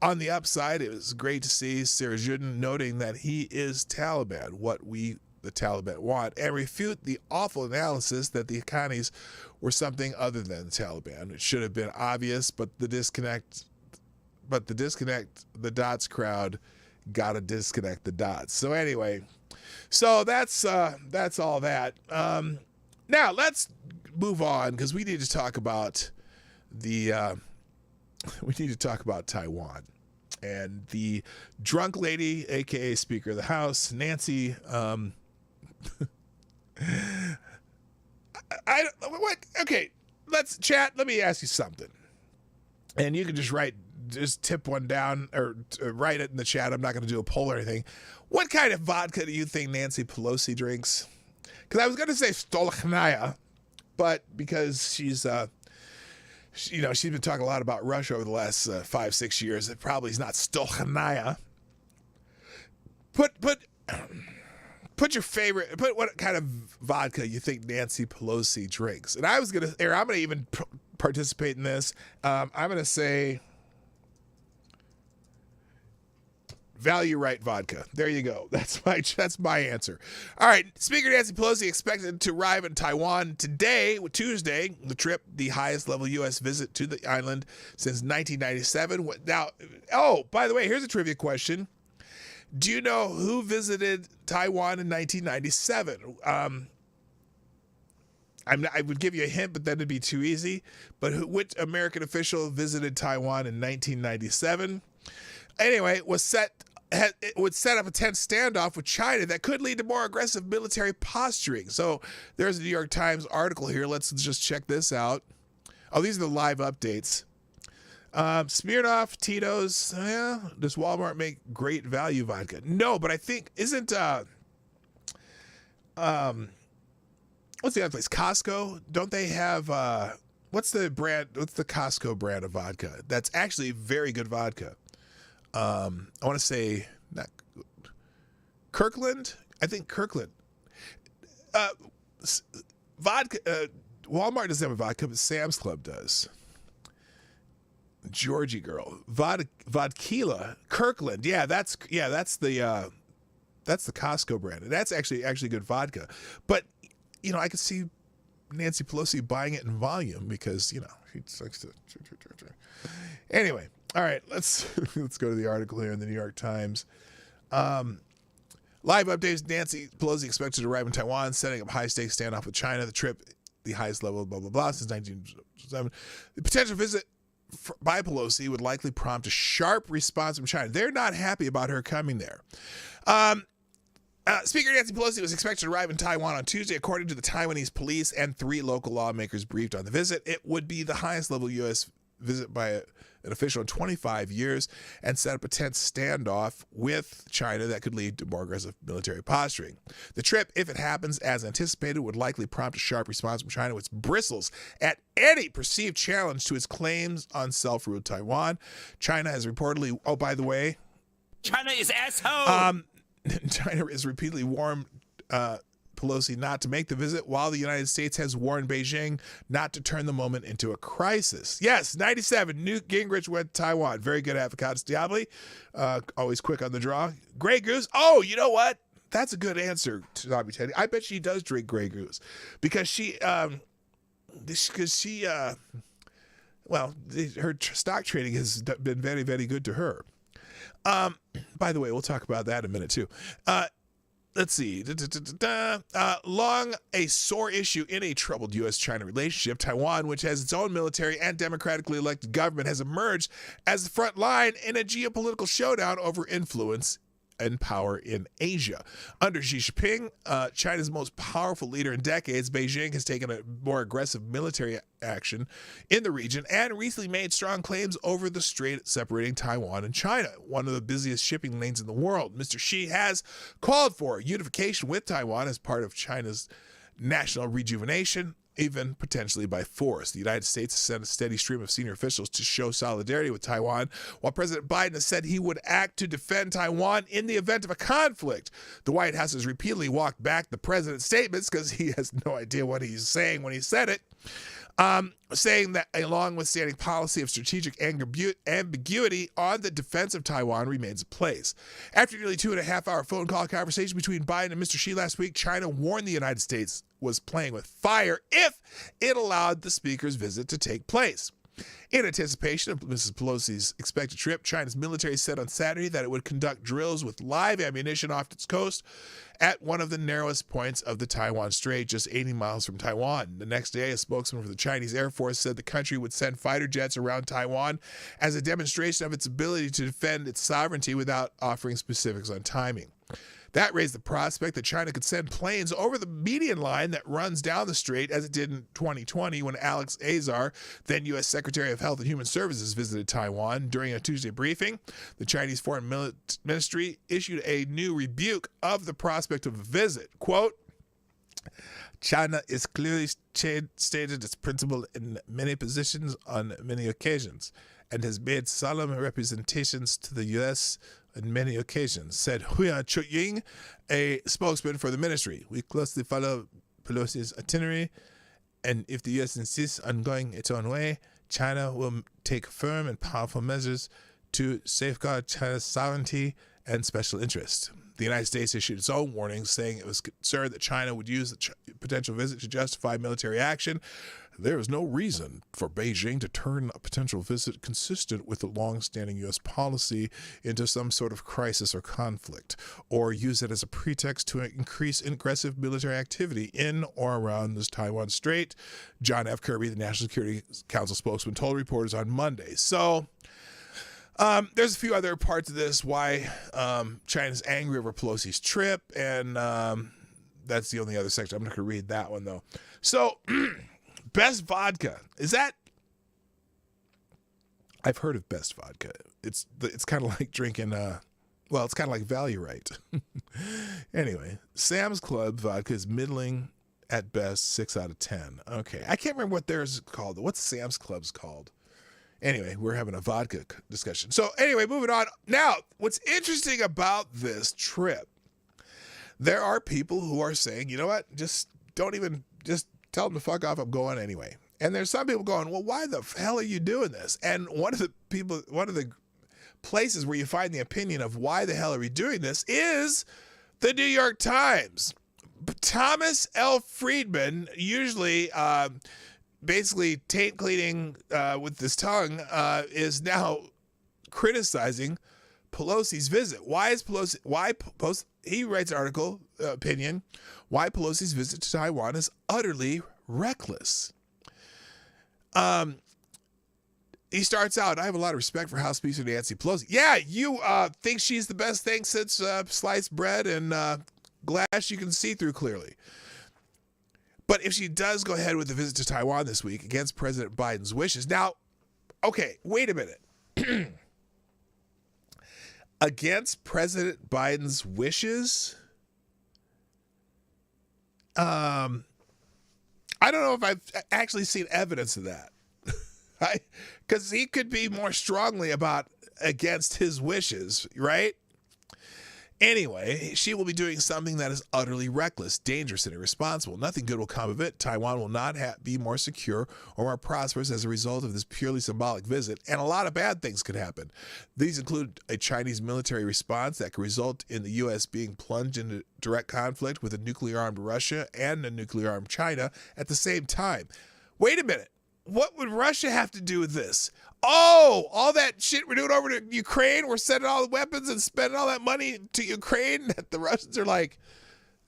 On the upside, it was great to see Sirajuddin noting that he is Taliban, what we, the Taliban, want, and refute the awful analysis that the Haqqanis were something other than the Taliban. It should have been obvious, but the disconnect, the dots crowd got to disconnect the dots. So anyway, so that's all that. Now let's move on because we need to talk about Taiwan and the drunk lady, aka Speaker of the House, Nancy. Okay, let's chat. Let me ask you something, and you can just tip one down or write it in the chat. I'm not going to do a poll or anything. What kind of vodka do you think Nancy Pelosi drinks? Because I was going to say Stolochnaya, but because she's been talking a lot about Russia over the last 5-6 years, it probably is not Stolochnaya. Put your favorite. Put what kind of vodka you think Nancy Pelosi drinks. And I'm gonna even participate in this. I'm gonna say Value Right vodka. There you go. That's my answer. All right. Speaker Nancy Pelosi expected to arrive in Taiwan today, Tuesday. The trip, the highest level U.S. visit to the island since 1997. Now, by the way, here's a trivia question. Do you know who visited Taiwan in 1997? I would give you a hint, but then it'd be too easy. But which American official visited Taiwan in 1997? Anyway, it would set up a tense standoff with China that could lead to more aggressive military posturing. So there's a New York Times article here. Let's just check this out. Oh, these are the live updates. Smirnoff, Tito's. Does Walmart make great value vodka? No, but I think isn't what's the other place? Costco. Don't they have what's the brand? What's the Costco brand of vodka? That's actually very good vodka. I want to say not Kirkland. I think Kirkland. Vodka. Walmart doesn't have a vodka, but Sam's Club does. Georgie girl. Vodkila. Kirkland. Yeah, that's the Costco brand, and that's actually good vodka. But I could see Nancy Pelosi buying it in volume because she likes to. Anyway. All right, let's go to the article here in the New York Times. Live updates: Nancy Pelosi expected to arrive in Taiwan, setting up high-stakes standoff with China. The trip, the highest level, blah, blah, blah, since 1997. The potential visit by Pelosi would likely prompt a sharp response from China. They're not happy about her coming there. Speaker Nancy Pelosi was expected to arrive in Taiwan on Tuesday, according to the Taiwanese police and 3 local lawmakers briefed on the visit. It would be the highest-level U.S. visit by an official in 25 years and set up a tense standoff with China that could lead to more aggressive military posturing. The trip, if it happens as anticipated, would likely prompt a sharp response from China, which bristles at any perceived challenge to its claims on self-ruled Taiwan. China has reportedly, by the way, China is asshole. China has repeatedly warned Pelosi not to make the visit, while the United States has warned Beijing not to turn the moment into a crisis. Yes, 97, Newt Gingrich went to Taiwan. Very good at Avocados Diablo. Always quick on the draw. Grey Goose. Oh, you know what? That's a good answer, Tommy Teddy. I bet she does drink Grey Goose because her stock trading has been very, very good to her. By the way, we'll talk about that in a minute too. Let's see. Long a sore issue in a troubled U.S.-China relationship, Taiwan, which has its own military and democratically elected government, has emerged as the front line in a geopolitical showdown over influence and power in Asia. Under Xi Jinping, China's most powerful leader in decades, Beijing has taken a more aggressive military action in the region and recently made strong claims over the strait separating Taiwan and China, one of the busiest shipping lanes in the world. Mr. Xi has called for unification with Taiwan as part of China's national rejuvenation, even potentially by force. The United States has sent a steady stream of senior officials to show solidarity with Taiwan, while President Biden has said he would act to defend Taiwan in the event of a conflict. The White House has repeatedly walked back the president's statements because he has no idea what he's saying when he said it, saying that a long-withstanding policy of strategic ambiguity on the defense of Taiwan remains in place. After nearly 2.5-hour phone call conversation between Biden and Mr. Xi last week, China warned the United States was playing with fire if it allowed the speaker's visit to take place. In anticipation of Mrs. Pelosi's expected trip, China's military said on Saturday that it would conduct drills with live ammunition off its coast at one of the narrowest points of the Taiwan Strait, just 80 miles from Taiwan. The next day, a spokesman for the Chinese Air Force said the country would send fighter jets around Taiwan as a demonstration of its ability to defend its sovereignty without offering specifics on timing. That raised the prospect that China could send planes over the median line that runs down the strait, as it did in 2020 when Alex Azar, then U.S. Secretary of Health and Human Services, visited Taiwan. During a Tuesday briefing, the Chinese Foreign Ministry issued a new rebuke of the prospect of a visit. Quote, China is clearly stated its principle in many positions on many occasions and has made solemn representations to the U.S. on many occasions, said Hua Chunying, a spokesman for the ministry. We closely follow Pelosi's itinerary, and if the U.S. insists on going its own way, China will take firm and powerful measures to safeguard China's sovereignty and special interest. The United States issued its own warning, saying it was concerned that China would use the potential visit to justify military action. There is no reason for Beijing to turn a potential visit consistent with the long-standing U.S. policy into some sort of crisis or conflict, or use it as a pretext to increase aggressive military activity in or around this Taiwan Strait, John F. Kirby, the National Security Council spokesman, told reporters on Monday. So, there's a few other parts of this, why China's angry over Pelosi's trip, and that's the only other section. I'm not going to read that one, though. So, Best Vodka. Is that... I've heard of Best Vodka. It's kind of like drinking... it's kind of like Value Right. Anyway, Sam's Club vodka is middling at best, 6 out of 10. Okay, I can't remember what theirs is called. What's Sam's Club's called? Anyway, we're having a vodka discussion. So anyway, moving on. Now, what's interesting about this trip, there are people who are saying, you know what, just tell them to fuck off, I'm going anyway. And there's some people going, well, why the hell are you doing this? And one of the places where you find the opinion of why the hell are we doing this is the New York Times. Thomas L. Friedman, usually basically taint cleaning with his tongue, is now criticizing Pelosi's visit. He writes an article, opinion, why Pelosi's visit to Taiwan is utterly reckless. He starts out, I have a lot of respect for House Speaker Nancy Pelosi. Yeah, you think she's the best thing since sliced bread and glass you can see through clearly. But if she does go ahead with the visit to Taiwan this week against President Biden's wishes. Now, okay, wait a minute. Against President Biden's wishes? I don't know if I've actually seen evidence of that. Because he could be more strongly about against his wishes, right? Anyway, she will be doing something that is utterly reckless, dangerous, and irresponsible. Nothing good will come of it. Taiwan will not be more secure or more prosperous as a result of this purely symbolic visit, and a lot of bad things could happen. These include a Chinese military response that could result in the U.S. being plunged into direct conflict with a nuclear-armed Russia and a nuclear-armed China at the same time. Wait a minute. What would Russia have to do with this? Oh, all that shit we're doing over to Ukraine, we're sending all the weapons and spending all that money to Ukraine, that the Russians are like,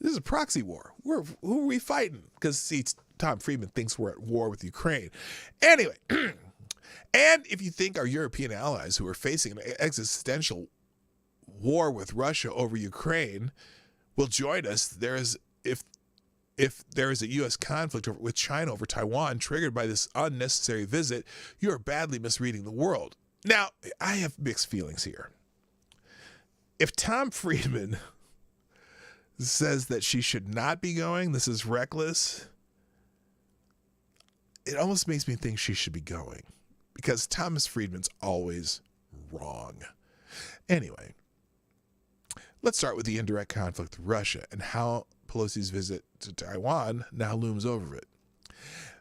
this is a proxy war. Who are we fighting? Because, see, Tom Friedman thinks we're at war with Ukraine. Anyway, and if you think our European allies who are facing an existential war with Russia over Ukraine will join us. If there is a U.S. conflict with China over Taiwan triggered by this unnecessary visit, you are badly misreading the world. Now, I have mixed feelings here. If Tom Friedman says that she should not be going, this is reckless, it almost makes me think she should be going, because Thomas Friedman's always wrong. Anyway, let's start with the indirect conflict with Russia and how Pelosi's visit to Taiwan now looms over it.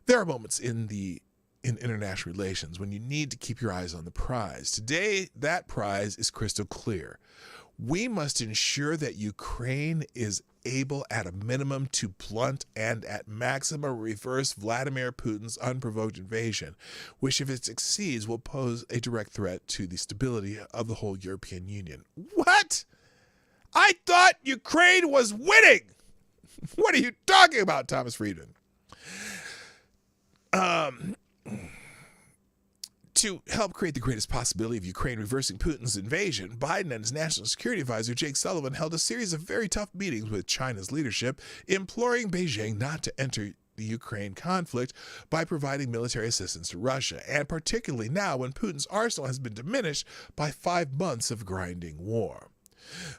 There are moments in international relations when you need to keep your eyes on the prize. Today, that prize is crystal clear. We must ensure that Ukraine is able at a minimum to blunt and at maximum reverse Vladimir Putin's unprovoked invasion, which if it succeeds will pose a direct threat to the stability of the whole European Union. What? I thought Ukraine was winning! What are you talking about, Thomas Friedman? To help create the greatest possibility of Ukraine reversing Putin's invasion, Biden and his national security advisor, Jake Sullivan, held a series of very tough meetings with China's leadership, imploring Beijing not to enter the Ukraine conflict by providing military assistance to Russia, and particularly now when Putin's arsenal has been diminished by 5 months of grinding war.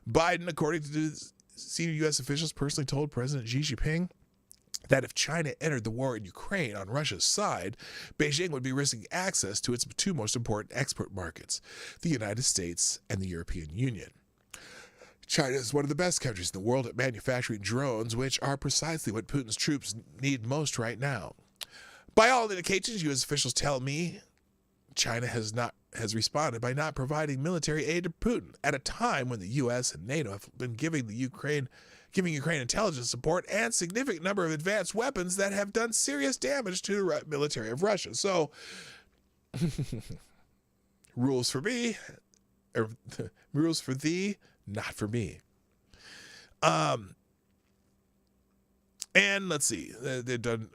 Biden, according to senior U.S. officials, personally told President Xi Jinping that if China entered the war in Ukraine on Russia's side, Beijing would be risking access to its two most important export markets, the United States and the European Union. China is one of the best countries in the world at manufacturing drones, which are precisely what Putin's troops need most right now. By all indications, U.S. officials tell me China has responded by not providing military aid to Putin at a time when the U.S. and NATO have been giving Ukraine intelligence support and significant number of advanced weapons that have done serious damage to the military of Russia. So, rules for thee, not for me. And let's see, they've done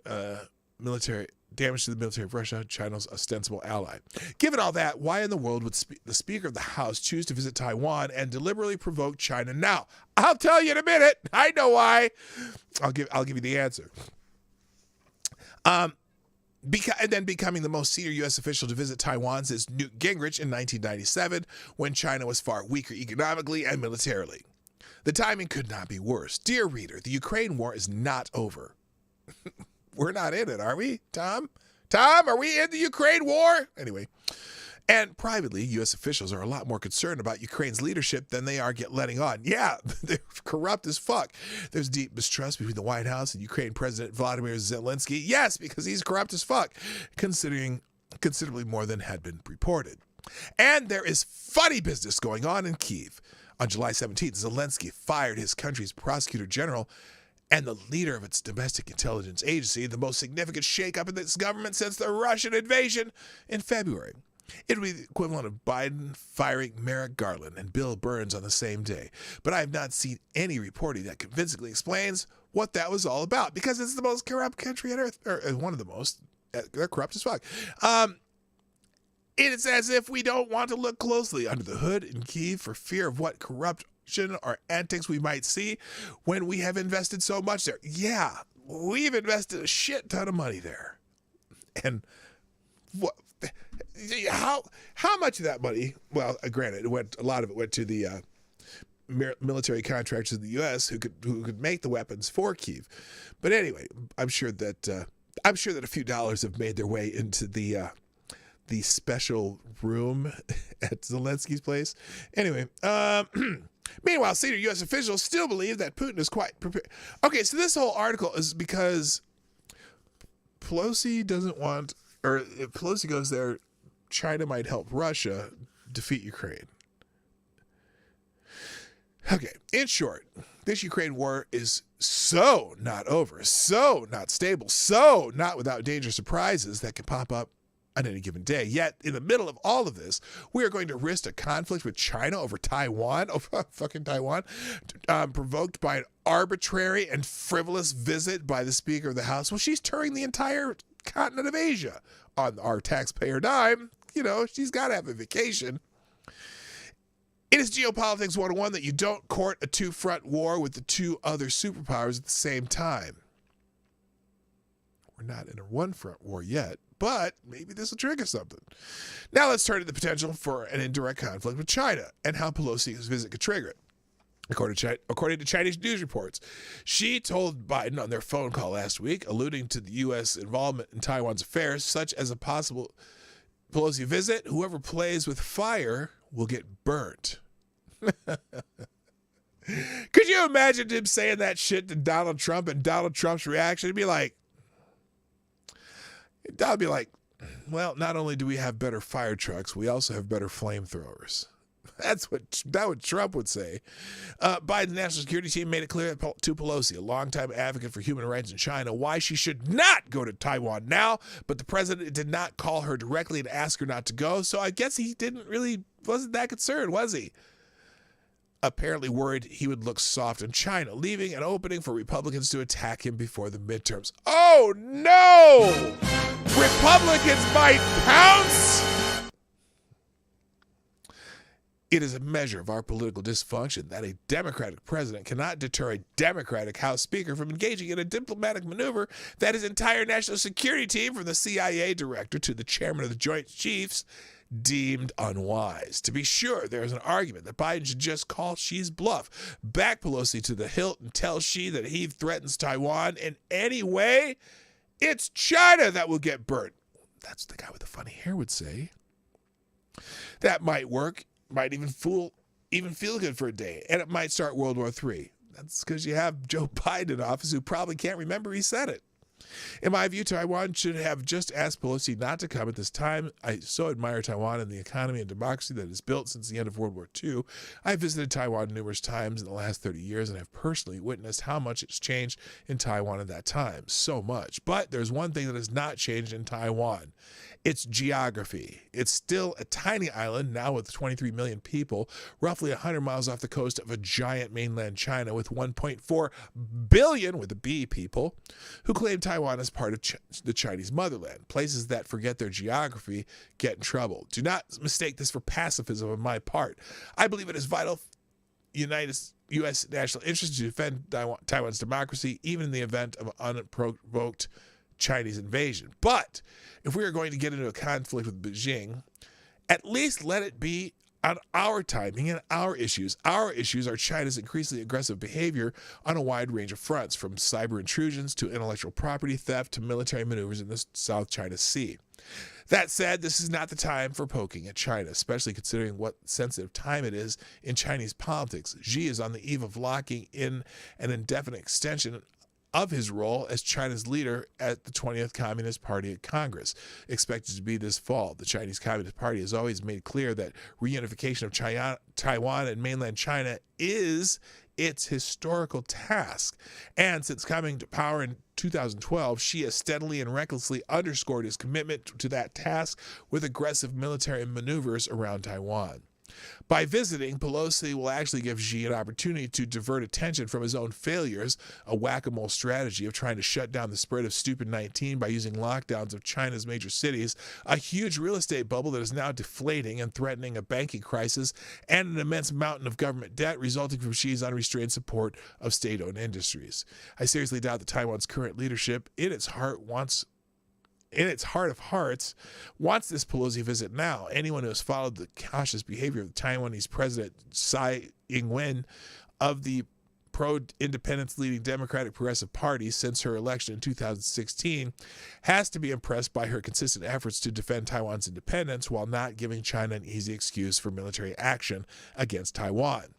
military damage to the military of Russia, China's ostensible ally. Given all that, why in the world would the Speaker of the House choose to visit Taiwan and deliberately provoke China now? I'll tell you in a minute. I know why. I'll give you the answer. And then becoming the most senior U.S. official to visit Taiwan since Newt Gingrich in 1997, when China was far weaker economically and militarily. The timing could not be worse. Dear reader, the Ukraine war is not over. We're not in it, are we, Tom? Tom, are we in the Ukraine war? Anyway, and privately, U.S. officials are a lot more concerned about Ukraine's leadership than they are letting on. Yeah, they're corrupt as fuck. There's deep mistrust between the White House and Ukraine President Vladimir Zelensky. Yes, because he's corrupt as fuck, considering considerably more than had been reported. And there is funny business going on in Kyiv. On July 17th, Zelensky fired his country's prosecutor general and the leader of its domestic intelligence agency, the most significant shakeup in this government since the Russian invasion in February. It would be the equivalent of Biden firing Merrick Garland and Bill Burns on the same day. But I have not seen any reporting that convincingly explains what that was all about, because it's the most corrupt country on earth, or one of the most. They're corrupt as fuck. It's as if we don't want to look closely under the hood in Kyiv for fear of what corrupt or antics we might see when we have invested so much there. Yeah, we've invested a shit ton of money there. And what? How much of that money? Well, granted, a lot of it went to the military contractors in the U.S. who could make the weapons for Kyiv. But anyway, I'm sure that a few dollars have made their way into the special room at Zelensky's place. Anyway, meanwhile, senior U.S. officials still believe that Putin is quite prepared. Okay, so this whole article is because Pelosi doesn't want, or if Pelosi goes there, China might help Russia defeat Ukraine. Okay, in short, this Ukraine war is so not over, so not stable, so not without dangerous surprises that can pop up on any given day. Yet, in the middle of all of this, we are going to risk a conflict with China over Taiwan, provoked by an arbitrary and frivolous visit by the Speaker of the House. Well, she's touring the entire continent of Asia on our taxpayer dime. You know, she's got to have a vacation. It is Geopolitics 101 that you don't court a two-front war with the two other superpowers at the same time. We're not in a one-front war yet, but maybe this will trigger something. Now let's turn to the potential for an indirect conflict with China and how Pelosi's visit could trigger it. According to Chinese news reports, Xi told Biden on their phone call last week, alluding to the U.S. involvement in Taiwan's affairs, such as a possible Pelosi visit, whoever plays with fire will get burnt. Could you imagine him saying that shit to Donald Trump and Donald Trump's reaction? It'd be like, well, not only do we have better fire trucks, we also have better flamethrowers. That's what Trump would say. Biden's national security team made it clear to Pelosi, a longtime advocate for human rights in China, why she should not go to Taiwan now, but the president did not call her directly and ask her not to go, so I guess he wasn't that concerned, was he? Apparently worried he would look soft in China, leaving an opening for Republicans to attack him before the midterms. Oh, no! Republicans might pounce! It is a measure of our political dysfunction that a Democratic president cannot deter a Democratic House Speaker from engaging in a diplomatic maneuver that his entire national security team, from the CIA director to the chairman of the Joint Chiefs, deemed unwise. To be sure, there is an argument that Biden should just call Xi's bluff, back Pelosi to the hilt, and tell Xi that he threatens Taiwan in any way. It's China that will get burnt. That's what the guy with the funny hair would say. That might work. Might even feel good for a day, and it might start World War III. That's because you have Joe Biden in office, who probably can't remember he said it. In my view, Taiwan should have just asked Pelosi not to come at this time. I so admire Taiwan and the economy and democracy that is built since the end of World War II. I've visited Taiwan numerous times in the last 30 years and have personally witnessed how much it's changed in Taiwan in that time. So much. But there's one thing that has not changed in Taiwan. Its geography. It's still a tiny island, now with 23 million people, roughly 100 miles off the coast of a giant mainland China with 1.4 billion, with a B, people, who claim Taiwan as part of the Chinese motherland. Places that forget their geography get in trouble. Do not mistake this for pacifism on my part. I believe it is vital U.S. national interest to defend Taiwan's democracy, even in the event of an unprovoked Chinese invasion. But if we are going to get into a conflict with Beijing, at least let it be on our timing and our issues. Our issues are China's increasingly aggressive behavior on a wide range of fronts, from cyber intrusions to intellectual property theft to military maneuvers in the South China Sea. That said, this is not the time for poking at China, especially considering what sensitive time it is in Chinese politics. Xi is on the eve of locking in an indefinite extension of his role as China's leader at the 20th Communist Party at Congress, expected to be this fall. The Chinese Communist Party has always made clear that reunification of Taiwan and mainland China is its historical task. And since coming to power in 2012, Xi has steadily and recklessly underscored his commitment to that task with aggressive military maneuvers around Taiwan. By visiting, Pelosi will actually give Xi an opportunity to divert attention from his own failures, a whack-a-mole strategy of trying to shut down the spread of stupid 19 by using lockdowns of China's major cities, a huge real estate bubble that is now deflating and threatening a banking crisis, and an immense mountain of government debt resulting from Xi's unrestrained support of state-owned industries. I seriously doubt that Taiwan's current leadership, in its heart of hearts, wants this Pelosi visit now. Anyone who has followed the cautious behavior of the Taiwanese president Tsai Ing-wen of the pro-independence leading Democratic Progressive Party since her election in 2016 has to be impressed by her consistent efforts to defend Taiwan's independence while not giving China an easy excuse for military action against Taiwan.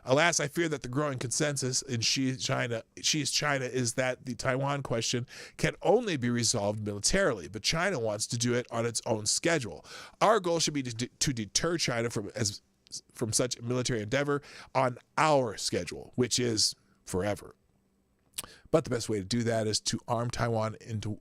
Alas, I fear that the growing consensus in Xi's China is that the Taiwan question can only be resolved militarily, but China wants to do it on its own schedule. Our goal should be to deter China from such a military endeavor on our schedule, which is forever. But the best way to do that is to arm Taiwan into...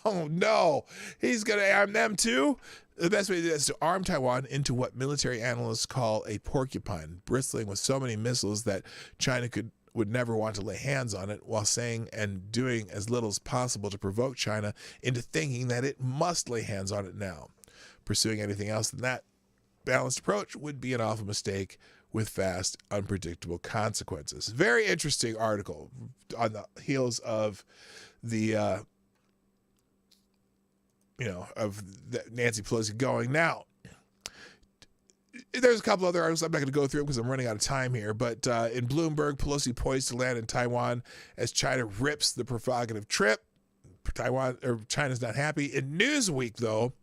Oh no, he's going to arm them too? The best way to do that is to arm Taiwan into what military analysts call a porcupine, bristling with so many missiles that China would never want to lay hands on it, while saying and doing as little as possible to provoke China into thinking that it must lay hands on it now. Pursuing anything else than that balanced approach would be an awful mistake with vast, unpredictable consequences. Very interesting article on the heels of the, Nancy Pelosi going. Now, there's a couple other articles I'm not going to go through because I'm running out of time here. But in Bloomberg, Pelosi poised to land in Taiwan as China rips the provocative trip. China's not happy. In Newsweek, though,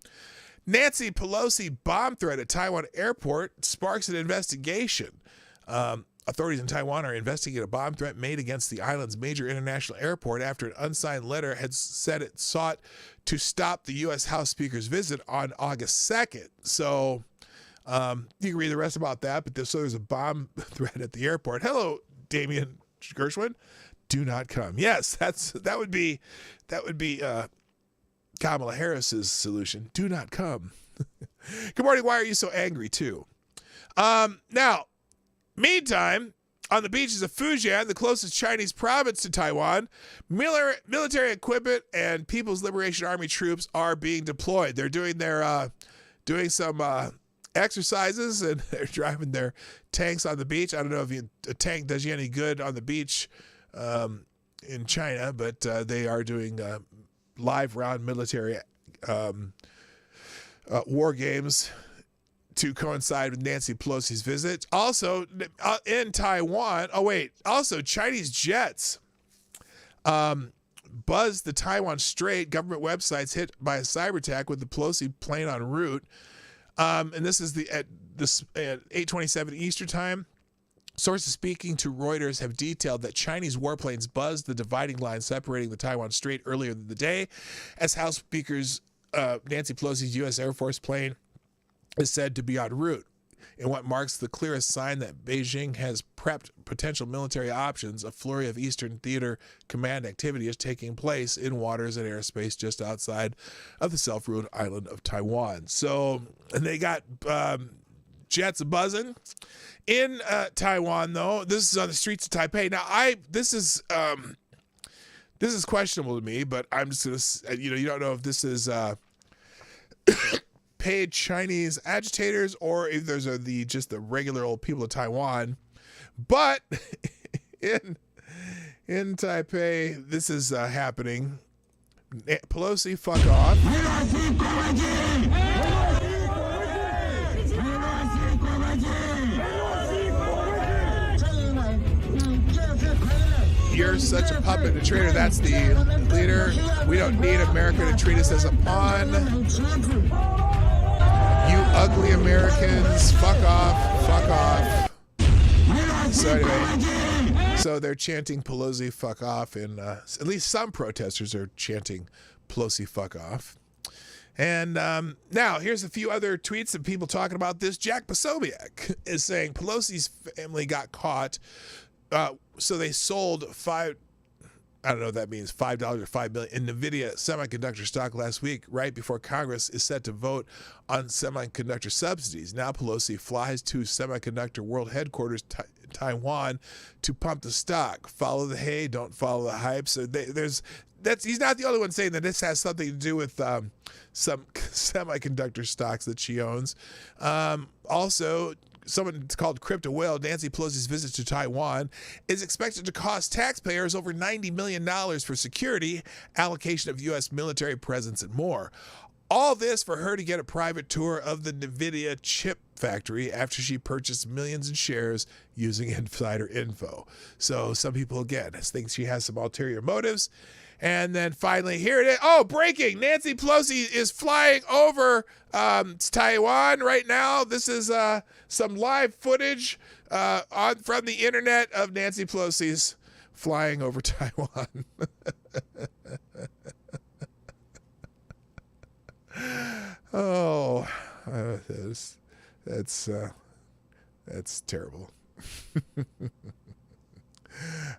Nancy Pelosi bomb threat at Taiwan airport sparks an investigation. Authorities in Taiwan are investigating a bomb threat made against the island's major international airport after an unsigned letter had said it sought to stop the U.S. House Speaker's visit on August 2nd. So you can read the rest about that, but there's a bomb threat at the airport. Hello, Damian Gershwin. Do not come. Yes, that would be Kamala Harris's solution. Do not come. Good morning. Why are you so angry too? Now, meantime, on the beaches of Fujian, the closest Chinese province to Taiwan, military equipment and People's Liberation Army troops are being deployed. They're doing some exercises, and they're driving their tanks on the beach. I don't know if a tank does you any good on the beach in China, but they are doing live round military war games to coincide with Nancy Pelosi's visit. Also in Taiwan, also Chinese jets buzzed the Taiwan Strait. Government websites hit by a cyber attack with the Pelosi plane en route. And this is at 8:27 Eastern time. Sources speaking to Reuters have detailed that Chinese warplanes buzzed the dividing line separating the Taiwan Strait earlier in the day, as House Speaker's Nancy Pelosi's U.S. Air Force plane is said to be en route. In what marks the clearest sign that Beijing has prepped potential military options, a flurry of Eastern Theater Command activity is taking place in waters and airspace just outside of the self-ruled island of Taiwan. So, and they got jets buzzing in Taiwan, though. This is on the streets of Taipei. Now, this is questionable to me, but I'm just gonna, you don't know if this is paid Chinese agitators or if those are just the regular old people of Taiwan. But in Taipei, this is happening. Pelosi, fuck off. You're such a puppet and a traitor. That's the leader. We don't need America to treat us as a pawn. You ugly Americans. Fuck off. Fuck off. So anyway, so they're chanting Pelosi fuck off, and at least some protesters are chanting Pelosi fuck off. And now here's a few other tweets of people talking about this. Jack Posobiec is saying Pelosi's family got caught. So they sold I don't know what that means, $5 or $5 million in NVIDIA semiconductor stock last week, right before Congress is set to vote on semiconductor subsidies. Now Pelosi flies to semiconductor world headquarters, Taiwan, to pump the stock. Follow the hay, don't follow the hype. So he's not the only one saying that this has something to do with some semiconductor stocks that she owns. Also, someone called Crypto Whale, Nancy Pelosi's visit to Taiwan is expected to cost taxpayers over $90 million for security, allocation of U.S. military presence, and more. All this for her to get a private tour of the NVIDIA chip factory after she purchased millions in shares using insider info. So some people, again, think she has some ulterior motives. And then finally, here it is. Oh, breaking. Nancy Pelosi is flying over Taiwan right now. This is some live footage from the internet of Nancy Pelosi's flying over Taiwan. Oh, that's terrible.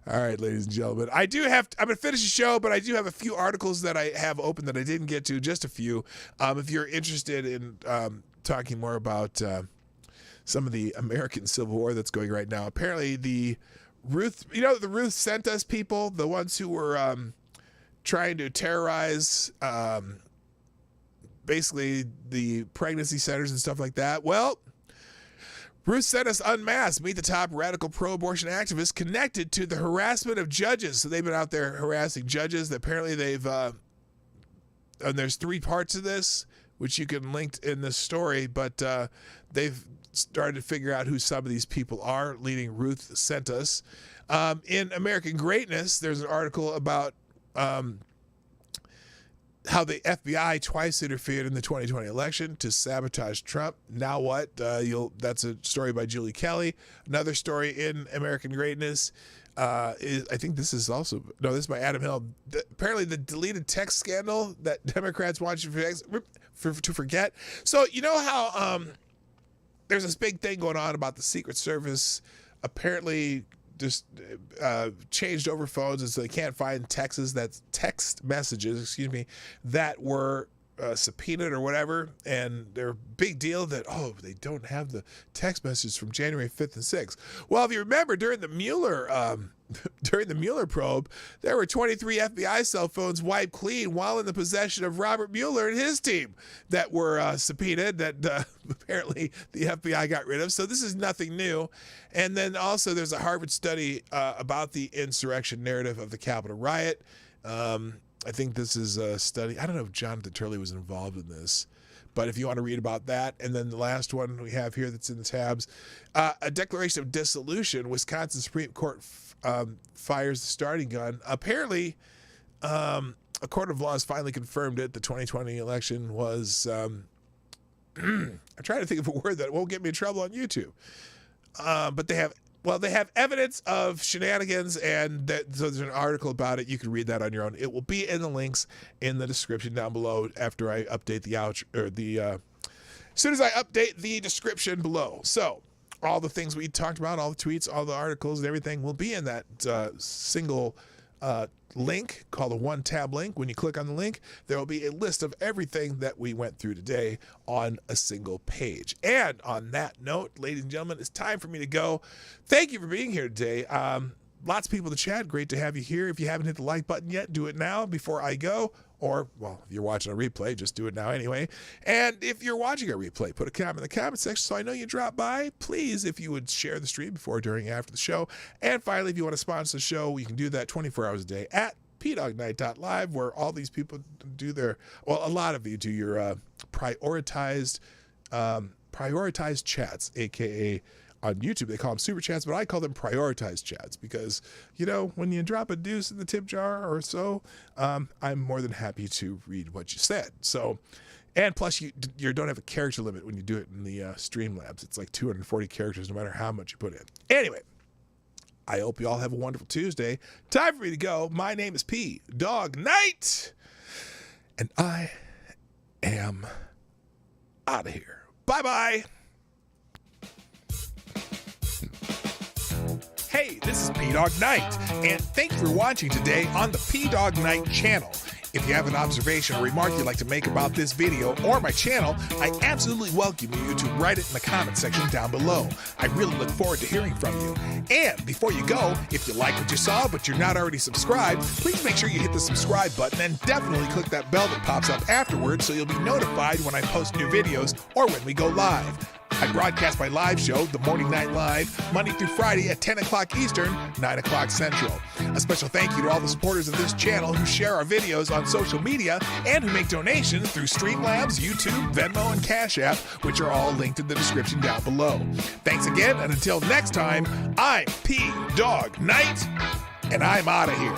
All right, ladies and gentlemen, I'm going to finish the show, but I do have a few articles that I have open that I didn't get to, just a few. If you're interested in talking more about some of the American Civil War that's going right now, apparently the Ruth sent us people, the ones who were trying to terrorize basically the pregnancy centers and stuff like that. Well, Bruce sent us unmasked. Meet the top radical pro-abortion activists connected to the harassment of judges. So they've been out there harassing judges. Apparently they've, and there's 3 parts of this, which you can link in this story, but they've started to figure out who some of these people are. Leading Ruth sent us. In American Greatness, there's an article about how the FBI twice interfered in the 2020 election to sabotage Trump. Now what? That's a story by Julie Kelly. Another story in American Greatness is, I think this is also, no, this is by Adam Hill. Apparently the deleted text scandal that Democrats want you to forget. So you know how there's this big thing going on about the Secret Service apparently just changed over phones, and so they can't find text messages, that were subpoenaed or whatever, and they're a big deal that, they don't have the text messages from January 5th and 6th. Well, if you remember, during the Mueller probe, there were 23 FBI cell phones wiped clean while in the possession of Robert Mueller and his team that were subpoenaed that apparently the FBI got rid of. So this is nothing new. And then also there's a Harvard study about the insurrection narrative of the Capitol riot. I think this is a study. I don't know if Jonathan Turley was involved in this, but if you want to read about that. And then the last one we have here that's in the tabs, a declaration of dissolution. Wisconsin Supreme Court fires the starting gun. Apparently, a court of law has finally confirmed it. The 2020 election was, I'm trying to think of a word that won't get me in trouble on YouTube. But they have evidence of shenanigans, and so there's an article about it. You can read that on your own. It will be in the links in the description down below after I update as soon as I update the description below. So all the things we talked about, all the tweets, all the articles and everything will be in that single link called a one-tab link. When you click on the link, there will be a list of everything that we went through today on a single page. And on that note, ladies and gentlemen, it's time for me to go. Thank you for being here today. Lots of people in the chat. Great to have you here. If you haven't hit the like button yet, do it now before I go. Or, well, if you're watching a replay, just do it now anyway. And if you're watching a replay, put a comment in the comment section so I know you dropped by. Please, if you would share the stream before, during, after the show. And finally, if you want to sponsor the show, you can do that 24 hours a day at pdognight.live, where all these people do a lot of you do your prioritized chats, a.k.a. on YouTube, they call them super chats, but I call them prioritized chats because, when you drop a deuce in the tip jar or so, I'm more than happy to read what you said. So, and plus you don't have a character limit when you do it in the Streamlabs. It's like 240 characters no matter how much you put in. Anyway, I hope you all have a wonderful Tuesday. Time for me to go. My name is P Dog Knight, and I am out of here. Bye-bye. Hey, this is P-Dog Knight, and thank you for watching today on the P-Dog Knight channel. If you have an observation or remark you'd like to make about this video or my channel, I absolutely welcome you to write it in the comment section down below. I really look forward to hearing from you. And before you go, if you like what you saw but you're not already subscribed, please make sure you hit the subscribe button and definitely click that bell that pops up afterwards so you'll be notified when I post new videos or when we go live. I broadcast my live show, The Morning Night Live, Monday through Friday at 10 o'clock Eastern, 9 o'clock Central. A special thank you to all the supporters of this channel who share our videos on social media and who make donations through Streamlabs, YouTube, Venmo, and Cash App, which are all linked in the description down below. Thanks again, and until next time, I'm P Dog Knight, and I'm out of here.